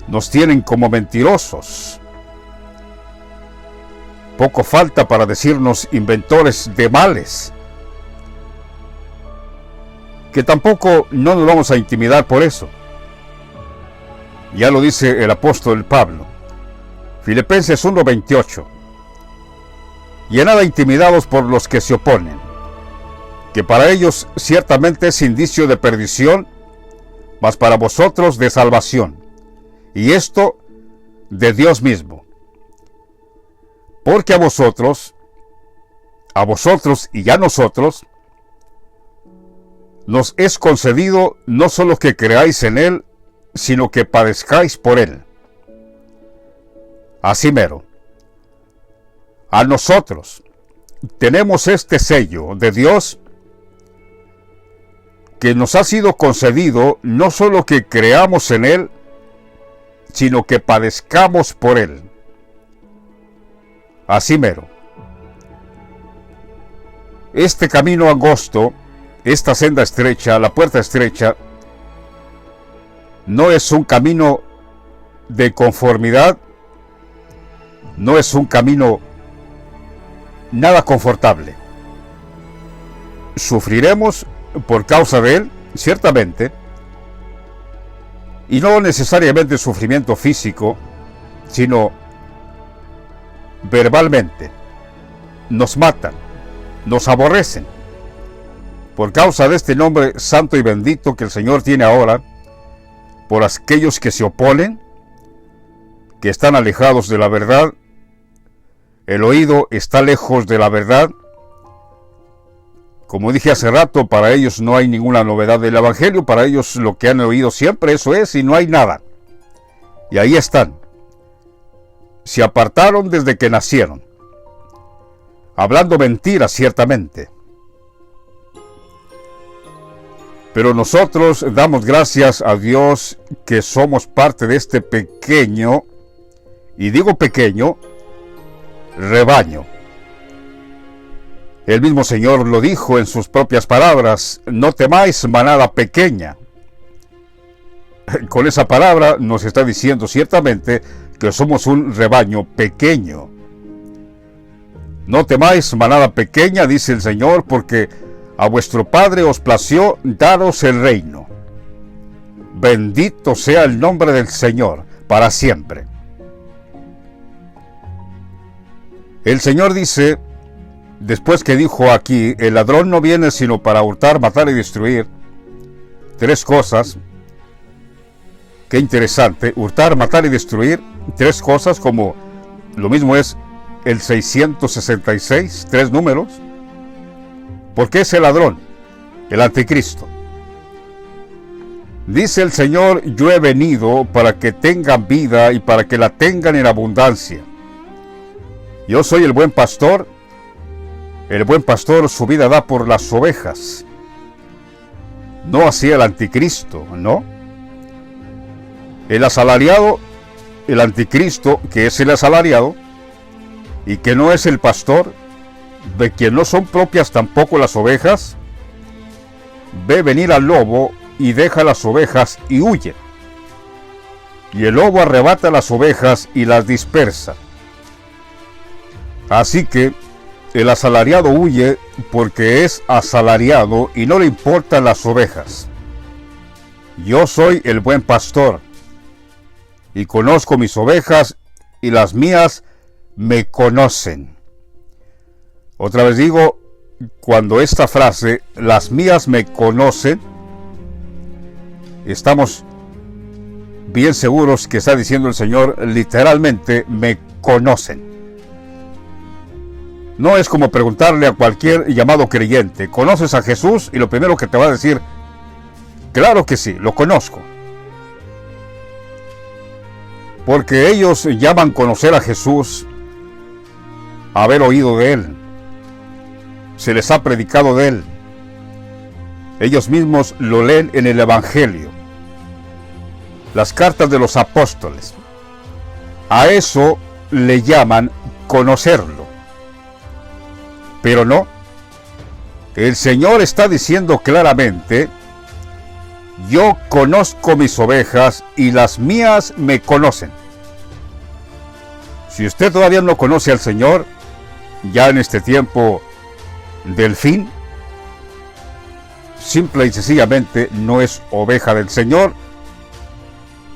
S1: nos tienen como mentirosos. Poco falta para decirnos inventores de males, que tampoco no nos vamos a intimidar por eso. Ya lo dice el apóstol Pablo, Filipenses 1:28: y en nada intimidados por los que se oponen, que para ellos ciertamente es indicio de perdición, mas para vosotros de salvación, y esto de Dios mismo. Porque a vosotros y a nosotros, nos es concedido no solo que creáis en Él, sino que padezcáis por Él. Así mero, a nosotros tenemos este sello de Dios, que nos ha sido concedido no solo que creamos en Él, sino que padezcamos por Él. Así mero. Este camino angosto, esta senda estrecha, la puerta estrecha, no es un camino de conformidad, no es un camino nada confortable. Sufriremos por causa de él, ciertamente, y no necesariamente sufrimiento físico, sino verbalmente. Nos matan, nos aborrecen, por causa de este nombre santo y bendito que el Señor tiene ahora, por aquellos que se oponen, que están alejados de la verdad. El oído está lejos de la verdad. Como dije hace rato, para ellos no hay ninguna novedad del Evangelio, para ellos lo que han oído siempre eso es, y no hay nada. Y ahí están. Se apartaron desde que nacieron, hablando mentiras ciertamente. Pero nosotros damos gracias a Dios que somos parte de este pequeño, y digo pequeño, rebaño. El mismo Señor lo dijo en sus propias palabras: no temáis, manada pequeña. Con esa palabra nos está diciendo ciertamente que somos un rebaño pequeño. No temáis, manada pequeña, dice el Señor, porque a vuestro Padre os plació daros el reino. Bendito sea el nombre del Señor. para siempre. El Señor dice, después que dijo aquí, el ladrón no viene sino para hurtar, matar y destruir, tres cosas. Qué interesante, hurtar, matar y destruir, tres cosas, como lo mismo es el 666, tres números. ¿Por qué es el ladrón? El anticristo. Dice el Señor, yo he venido para que tengan vida y para que la tengan en abundancia. Yo soy el buen pastor su vida da por las ovejas. No así el anticristo, ¿no? El asalariado, el anticristo, que es el asalariado, y que no es el pastor, de quien no son propias tampoco las ovejas, ve venir al lobo y deja las ovejas y huye. Y el lobo arrebata las ovejas y las dispersa. Así que el asalariado huye porque es asalariado y no le importan las ovejas. Yo soy el buen pastor y conozco mis ovejas y las mías me conocen. Otra vez digo, cuando esta frase, las mías me conocen, estamos bien seguros que está diciendo el Señor, literalmente, me conocen. No es como preguntarle a cualquier llamado creyente, ¿conoces a Jesús? Y lo primero que te va a decir, claro que sí, lo conozco. Porque ellos llaman conocer a Jesús haber oído de Él. Se les ha predicado de Él. Ellos mismos lo leen en el Evangelio. Las cartas de los apóstoles. A eso le llaman conocerlo. Pero no. El Señor está diciendo claramente, yo conozco mis ovejas y las mías me conocen. Si usted todavía no conoce al Señor, ya en este tiempo del fin, simple y sencillamente no es oveja del Señor,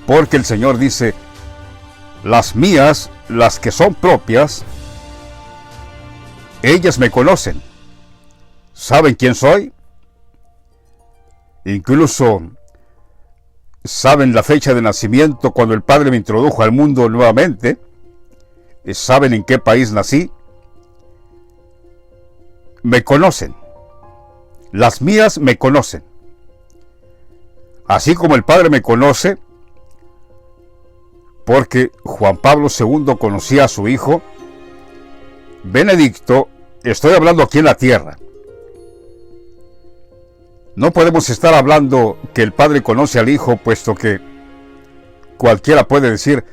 S1: porque el Señor dice, las mías, las que son propias, ellas me conocen. ¿Saben quién soy? Incluso saben la fecha de nacimiento cuando el Padre me introdujo al mundo nuevamente. Saben en qué país nací. Me conocen. Las mías me conocen. Así como el Padre me conoce, porque Juan Pablo II conocía a su hijo, Benedicto, estoy hablando aquí en la tierra. No podemos estar hablando que el Padre conoce al Hijo, puesto que cualquiera puede decir,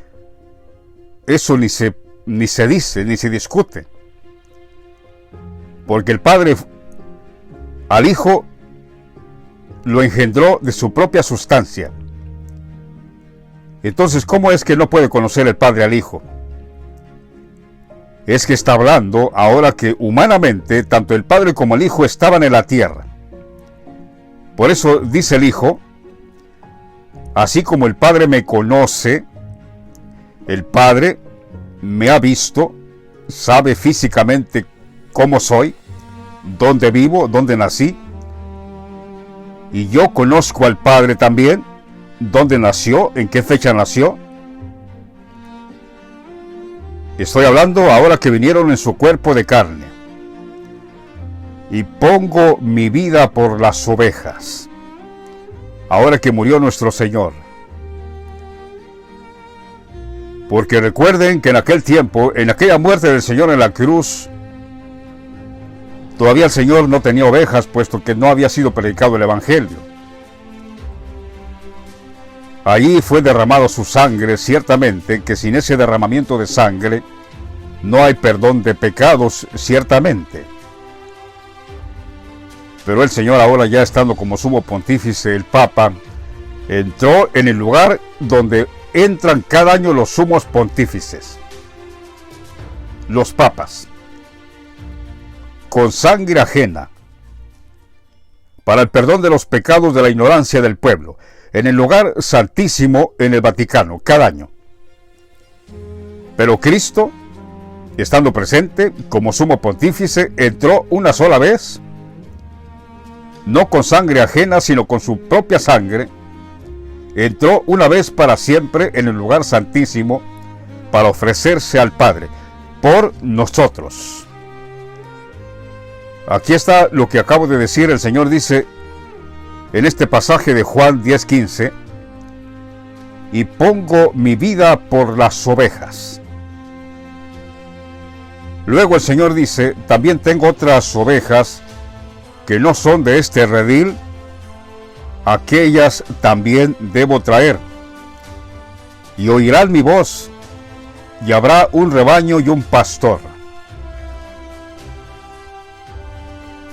S1: eso ni se dice, ni se discute. Porque el Padre al Hijo lo engendró de su propia sustancia. Entonces, ¿cómo es que no puede conocer el Padre al Hijo? Es que está hablando ahora que humanamente tanto el Padre como el Hijo estaban en la tierra. Por eso dice el Hijo, así como el Padre me conoce, el Padre me ha visto, sabe físicamente cómo soy, dónde vivo, dónde nací, y yo conozco al Padre también, dónde nació, en qué fecha nació. Estoy hablando ahora que vinieron en su cuerpo de carne. Y pongo mi vida por las ovejas. Ahora que murió nuestro Señor. Porque recuerden que en aquel tiempo, en aquella muerte del Señor en la cruz, todavía el Señor no tenía ovejas, puesto que no había sido predicado el Evangelio. Allí fue derramado su sangre, ciertamente que sin ese derramamiento de sangre no hay perdón de pecados, ciertamente. Pero el Señor, ahora ya estando como sumo pontífice, el Papa, entró en el lugar donde entran cada año los sumos pontífices, los papas, con sangre ajena, para el perdón de los pecados de la ignorancia del pueblo, en el lugar santísimo en el Vaticano, cada año. Pero Cristo, estando presente como sumo pontífice, entró una sola vez, no con sangre ajena, sino con su propia sangre. Entró una vez para siempre en el lugar santísimo para ofrecerse al Padre por nosotros. Aquí está lo que acabo de decir. El Señor dice en este pasaje de Juan 10:15: y pongo mi vida por las ovejas. Luego el Señor dice: también tengo otras ovejas que no son de este redil, aquellas también debo traer, y oirán mi voz, y habrá un rebaño y un pastor.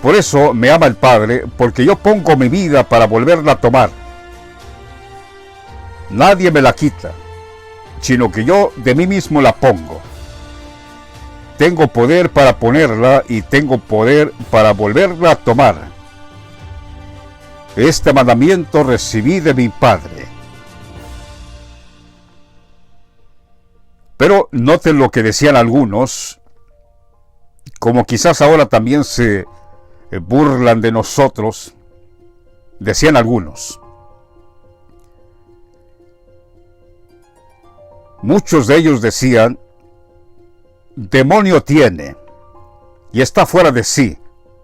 S1: Por eso me ama el Padre, porque yo pongo mi vida para volverla a tomar. Nadie me la quita, sino que yo de mí mismo la pongo. Tengo poder para ponerla y tengo poder para volverla a tomar. Este mandamiento recibí de mi Padre. Pero noten lo que decían algunos, como quizás ahora también se burlan de nosotros. Decían algunos: muchos de ellos decían, demonio tiene y está fuera de sí,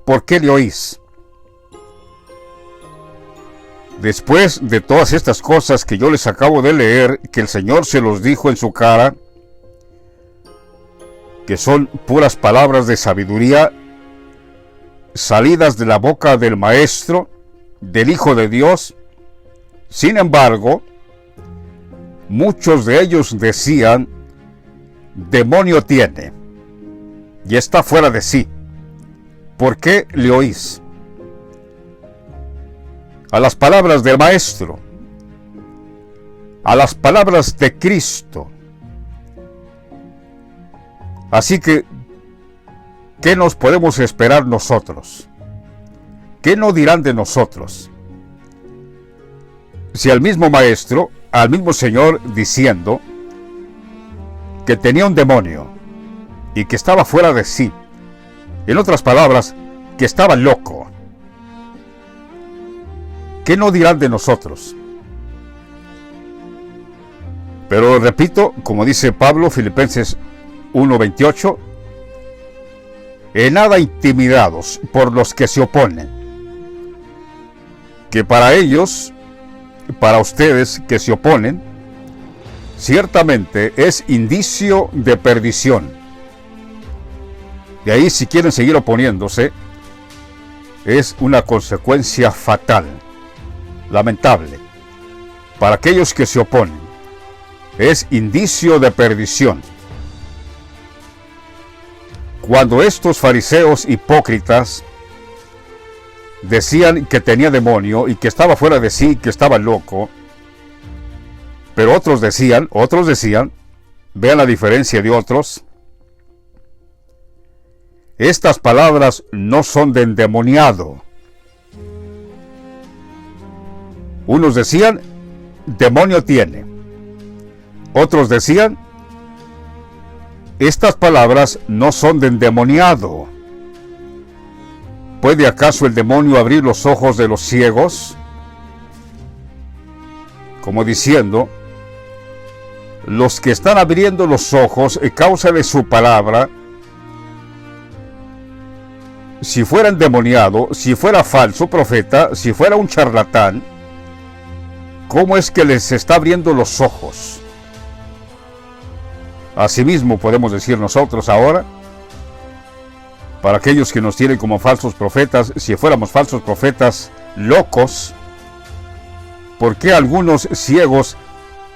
S1: ¿por qué le oís? Después de todas estas cosas que yo les acabo de leer, que el Señor se los dijo en su cara, que son puras palabras de sabiduría, salidas de la boca del Maestro, del Hijo de Dios, sin embargo, muchos de ellos decían, demonio tiene y está fuera de sí, ¿por qué le oís? A las palabras del Maestro, a las palabras de Cristo. Así que, ¿qué nos podemos esperar nosotros? ¿Qué no dirán de nosotros? Si al mismo Maestro, al mismo Señor diciendo que tenía un demonio y que estaba fuera de sí, en otras palabras, que estaba loco, ¿qué no dirán de nosotros? Pero repito, como dice Pablo, Filipenses 1:28, en nada intimidados por los que se oponen, que para ellos, para ustedes que se oponen, ciertamente es indicio de perdición. De ahí, si quieren seguir oponiéndose, es una consecuencia fatal, lamentable. Para aquellos que se oponen, es indicio de perdición. Cuando estos fariseos hipócritas decían que tenía demonio y que estaba fuera de sí, que estaba loco, pero otros decían, vean la diferencia de otros, estas palabras no son de endemoniado. Unos decían, demonio tiene. Otros decían, estas palabras no son de endemoniado. ¿Puede acaso el demonio abrir los ojos de los ciegos? Como diciendo, los que están abriendo los ojos a causa de su palabra, si fuera endemoniado, si fuera falso profeta, si fuera un charlatán, ¿cómo es que les está abriendo los ojos? Asimismo podemos decir nosotros ahora, para aquellos que nos tienen como falsos profetas, si fuéramos falsos profetas locos, ¿por qué algunos ciegos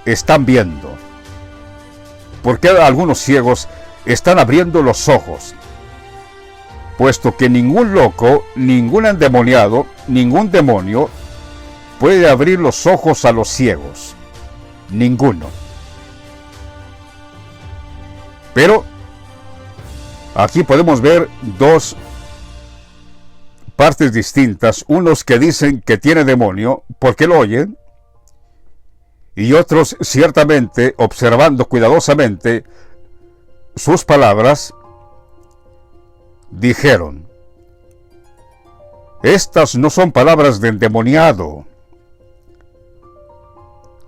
S1: están viendo? ¿Por qué algunos ciegos están abriendo los ojos? Puesto que ningún loco, ningún endemoniado, ningún demonio puede abrir los ojos a los ciegos. Ninguno. Pero aquí podemos ver dos partes distintas. Unos que dicen que tiene demonio porque lo oyen, y otros ciertamente, observando cuidadosamente, sus palabras, dijeron: estas no son palabras de endemoniado.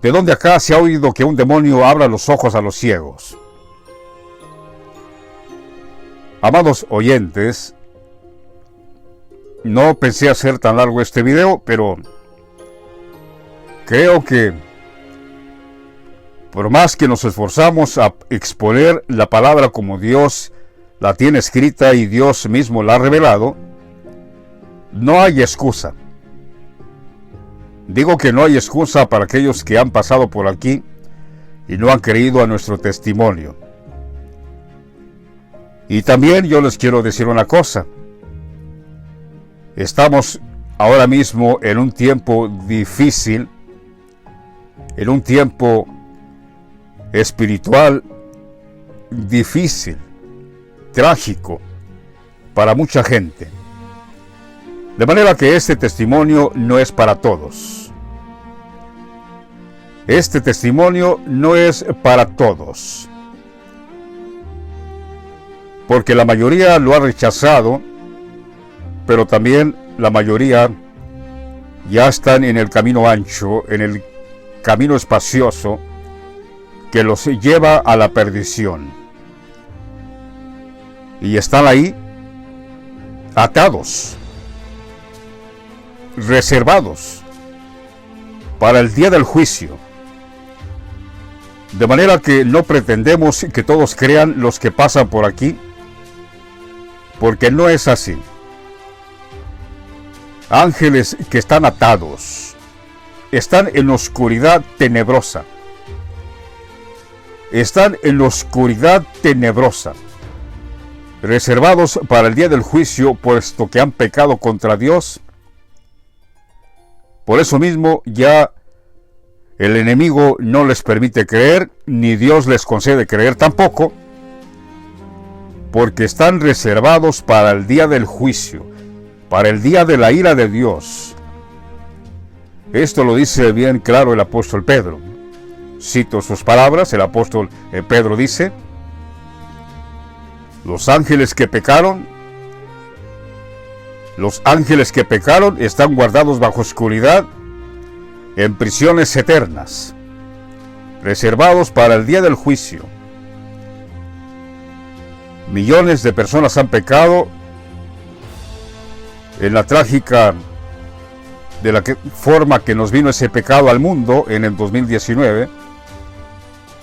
S1: ¿De dónde acá se ha oído que un demonio abra los ojos a los ciegos? Amados oyentes, no pensé hacer tan largo este video, pero creo que por más que nos esforzamos a exponer la palabra como Dios la tiene escrita y Dios mismo la ha revelado, no hay excusa. Digo que no hay excusa para aquellos que han pasado por aquí y no han creído a nuestro testimonio. Y también yo les quiero decir una cosa. Estamos ahora mismo en un tiempo difícil, en un tiempo espiritual difícil, trágico para mucha gente. De manera que este testimonio no es para todos. Este testimonio no es para todos. Porque la mayoría lo ha rechazado, pero también la mayoría ya están en el camino ancho, en el camino espacioso que los lleva a la perdición. Y están ahí atados, reservados para el día del juicio. De manera que no pretendemos que todos crean los que pasan por aquí, porque no es así. Ángeles que están atados, están en oscuridad tenebrosa. Están en oscuridad tenebrosa, reservados para el día del juicio, puesto que han pecado contra Dios. Por eso mismo ya el enemigo no les permite creer, ni Dios les concede creer tampoco, porque están reservados para el día del juicio, para el día de la ira de Dios. Esto lo dice bien claro el apóstol Pedro. Cito sus palabras, el apóstol Pedro dice: los ángeles que pecaron están guardados bajo oscuridad en prisiones eternas, reservados para el día del juicio. Millones de personas han pecado en la trágica de la forma que nos vino ese pecado al mundo en el 2019.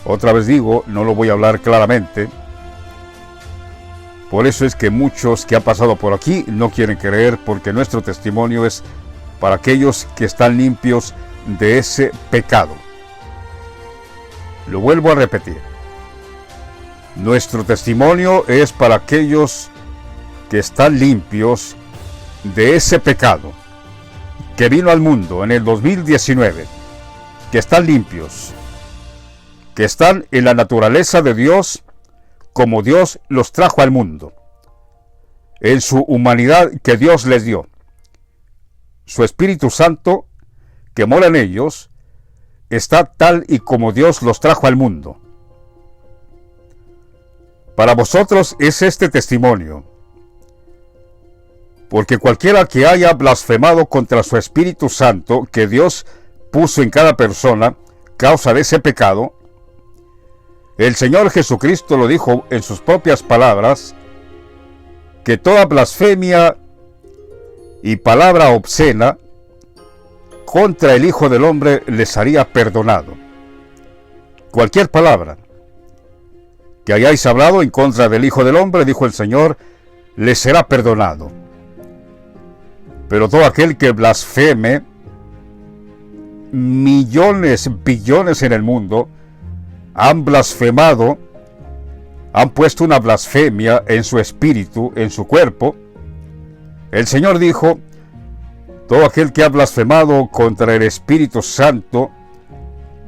S1: Otra vez digo, no lo voy a hablar claramente. Por eso es que muchos que han pasado por aquí no quieren creer, porque nuestro testimonio es para aquellos que están limpios de ese pecado. Lo vuelvo a repetir. Nuestro testimonio es para aquellos que están limpios de ese pecado que vino al mundo en el 2019, que están limpios, que están en la naturaleza de Dios, como Dios los trajo al mundo, en su humanidad que Dios les dio. Su Espíritu Santo, que mora en ellos, está tal y como Dios los trajo al mundo. Para vosotros es este testimonio, porque cualquiera que haya blasfemado contra su Espíritu Santo que Dios puso en cada persona, causa de ese pecado, el Señor Jesucristo lo dijo en sus propias palabras, que toda blasfemia y palabra obscena contra el Hijo del Hombre les haría perdonado. Cualquier palabra que hayáis hablado en contra del Hijo del Hombre, dijo el Señor, les será perdonado. Pero todo aquel que blasfeme, millones, billones en el mundo, han blasfemado, han puesto una blasfemia en su espíritu, en su cuerpo. El Señor dijo, todo aquel que ha blasfemado contra el Espíritu Santo,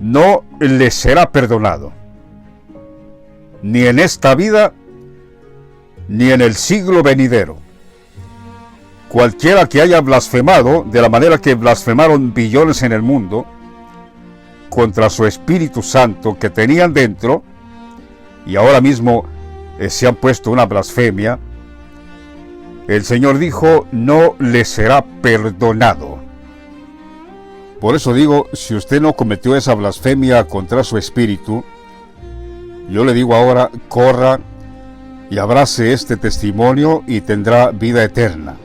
S1: no le será perdonado, ni en esta vida, ni en el siglo venidero. Cualquiera que haya blasfemado, de la manera que blasfemaron billones en el mundo, contra su Espíritu Santo que tenían dentro, y ahora mismo se han puesto una blasfemia, el Señor dijo, no le será perdonado. Por eso digo, si usted no cometió esa blasfemia contra su espíritu, yo le digo ahora, corra y abrace este testimonio y tendrá vida eterna.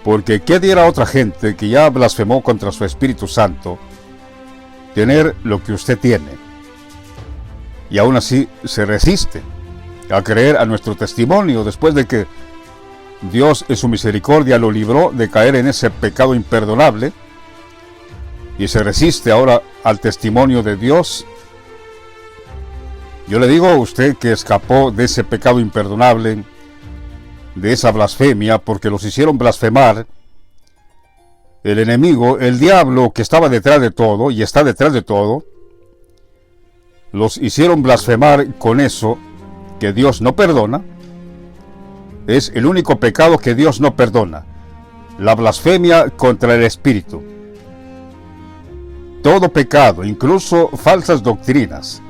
S1: Porque ¿qué diera otra gente que ya blasfemó contra su Espíritu Santo tener lo que usted tiene? Y aún así se resiste a creer a nuestro testimonio después de que Dios en su misericordia lo libró de caer en ese pecado imperdonable, y se resiste ahora al testimonio de Dios. Yo le digo a usted que escapó de ese pecado imperdonable, de esa blasfemia, porque los hicieron blasfemar. El enemigo, el diablo que estaba detrás de todo y está detrás de todo, los hicieron blasfemar con eso que Dios no perdona. Es el único pecado que Dios no perdona, la blasfemia contra el Espíritu. Todo pecado, incluso falsas doctrinas,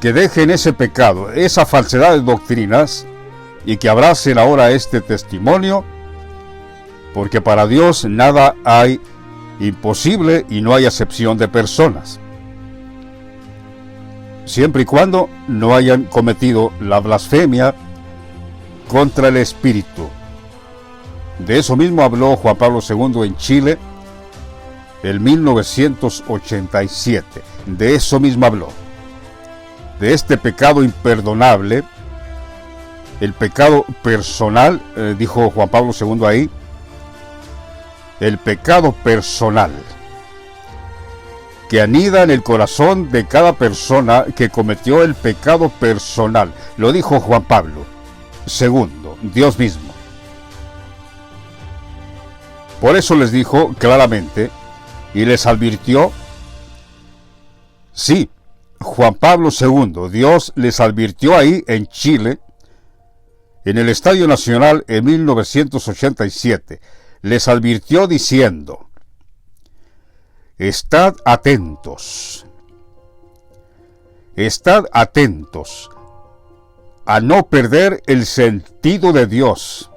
S1: que dejen ese pecado, esa falsedad de doctrinas, y que abracen ahora este testimonio, porque para Dios nada hay imposible y no hay acepción de personas, siempre y cuando no hayan cometido la blasfemia contra el Espíritu. De eso mismo habló Juan Pablo II en Chile en 1987. De eso mismo habló, de este pecado imperdonable, el pecado personal, dijo Juan Pablo II ahí, el pecado personal, que anida en el corazón de cada persona que cometió el pecado personal. Lo dijo Juan Pablo II, Dios mismo. Por eso les dijo claramente y les advirtió, sí, Juan Pablo II, Dios les advirtió ahí en Chile, en el Estadio Nacional en 1987, les advirtió diciendo, estad atentos a no perder el sentido de Dios.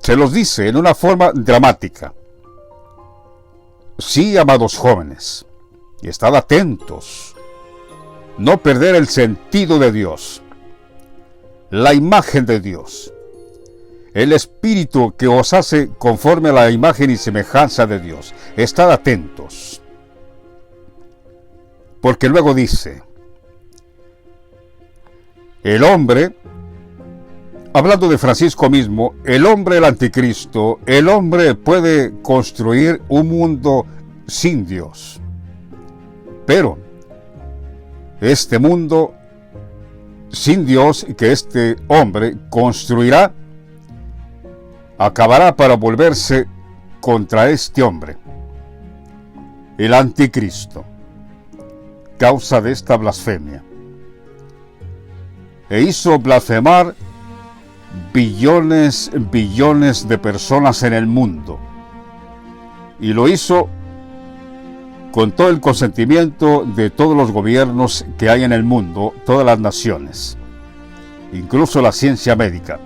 S1: Se los dice en una forma dramática. Sí, amados jóvenes, estad atentos, no perder el sentido de Dios, la imagen de Dios, el Espíritu que os hace conforme a la imagen y semejanza de Dios. Estad atentos. Porque luego dice, el hombre, hablando de Francisco mismo, el hombre, el anticristo, el hombre puede construir un mundo sin Dios. Pero este mundo sin Dios que este hombre construirá, acabará para volverse contra este hombre, el anticristo, causa de esta blasfemia. E hizo blasfemar billones de personas en el mundo. Y lo hizo con todo el consentimiento de todos los gobiernos que hay en el mundo, todas las naciones, incluso la ciencia médica.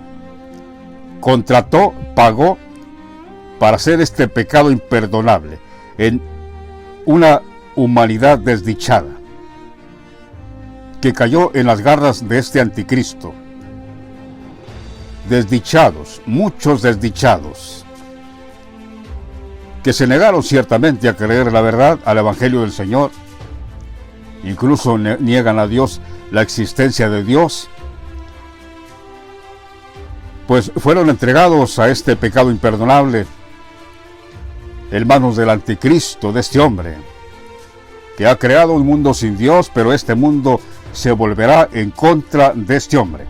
S1: Contrató, pagó para hacer este pecado imperdonable en una humanidad desdichada, que cayó en las garras de este anticristo. Desdichados, muchos desdichados, que se negaron ciertamente a creer la verdad, al Evangelio del Señor, incluso niegan a Dios, la existencia de Dios, pues fueron entregados a este pecado imperdonable en manos del anticristo, de este hombre, que ha creado un mundo sin Dios, pero este mundo se volverá en contra de este hombre.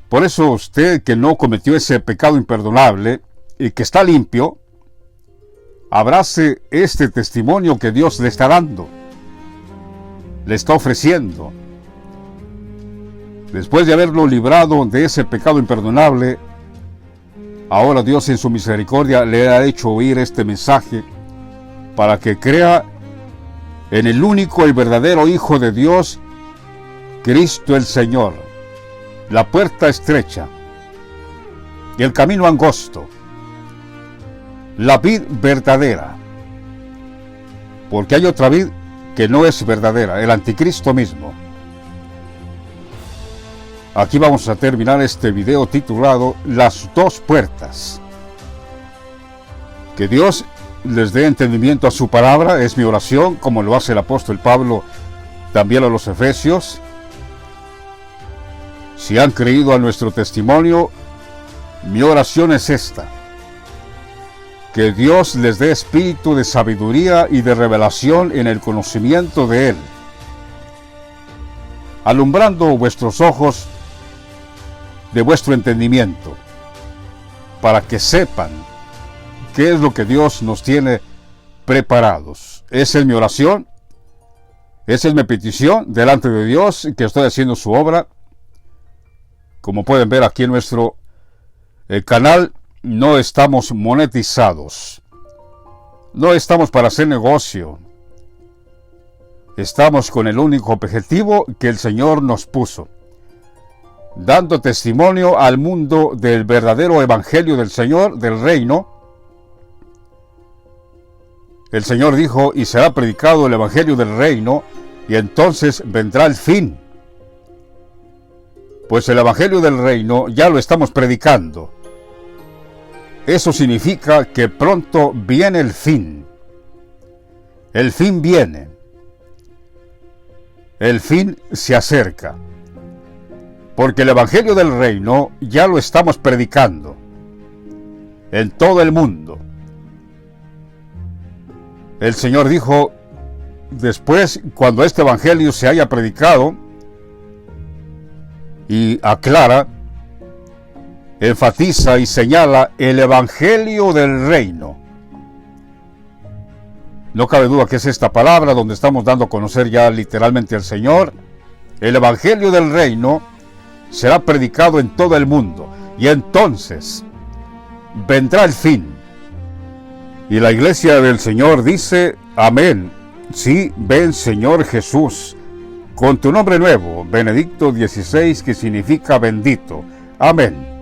S1: Por eso usted que no cometió ese pecado imperdonable y que está limpio, abrace este testimonio que Dios le está dando, le está ofreciendo. Después de haberlo librado de ese pecado imperdonable, ahora Dios en su misericordia le ha hecho oír este mensaje para que crea en el único y verdadero Hijo de Dios, Cristo el Señor. La puerta estrecha y el camino angosto, la vid verdadera, porque hay otra vid que no es verdadera, el anticristo mismo. Aquí vamos a terminar este video titulado Las dos puertas. Que Dios les dé entendimiento a su palabra, es mi oración, como lo hace el apóstol Pablo también a los Efesios. Si han creído a nuestro testimonio, mi oración es esta: que Dios les dé espíritu de sabiduría y de revelación en el conocimiento de Él, alumbrando vuestros ojos de vuestro entendimiento, para que sepan qué es lo que Dios nos tiene preparados. Esa es mi oración, esa es mi petición delante de Dios, que estoy haciendo su obra. Como pueden ver aquí en nuestro canal, no estamos monetizados, no estamos para hacer negocio, estamos con el único objetivo que el Señor nos puso, dando testimonio al mundo del verdadero evangelio del Señor, del reino. El Señor dijo: y será predicado el evangelio del reino, y entonces vendrá el fin. Pues el evangelio del reino ya lo estamos predicando. Eso significa que pronto viene el fin. El fin viene. El fin se acerca. Porque el evangelio del reino ya lo estamos predicando en todo el mundo. El Señor dijo: después, cuando este evangelio se haya predicado, y aclara, enfatiza y señala el evangelio del reino. No cabe duda que es esta palabra donde estamos dando a conocer ya literalmente al Señor. El evangelio del reino será predicado en todo el mundo, y entonces vendrá el fin. Y la iglesia del Señor dice: amén. Sí, ven Señor Jesús, con tu nombre nuevo, Benedicto XVI, que significa bendito. Amén.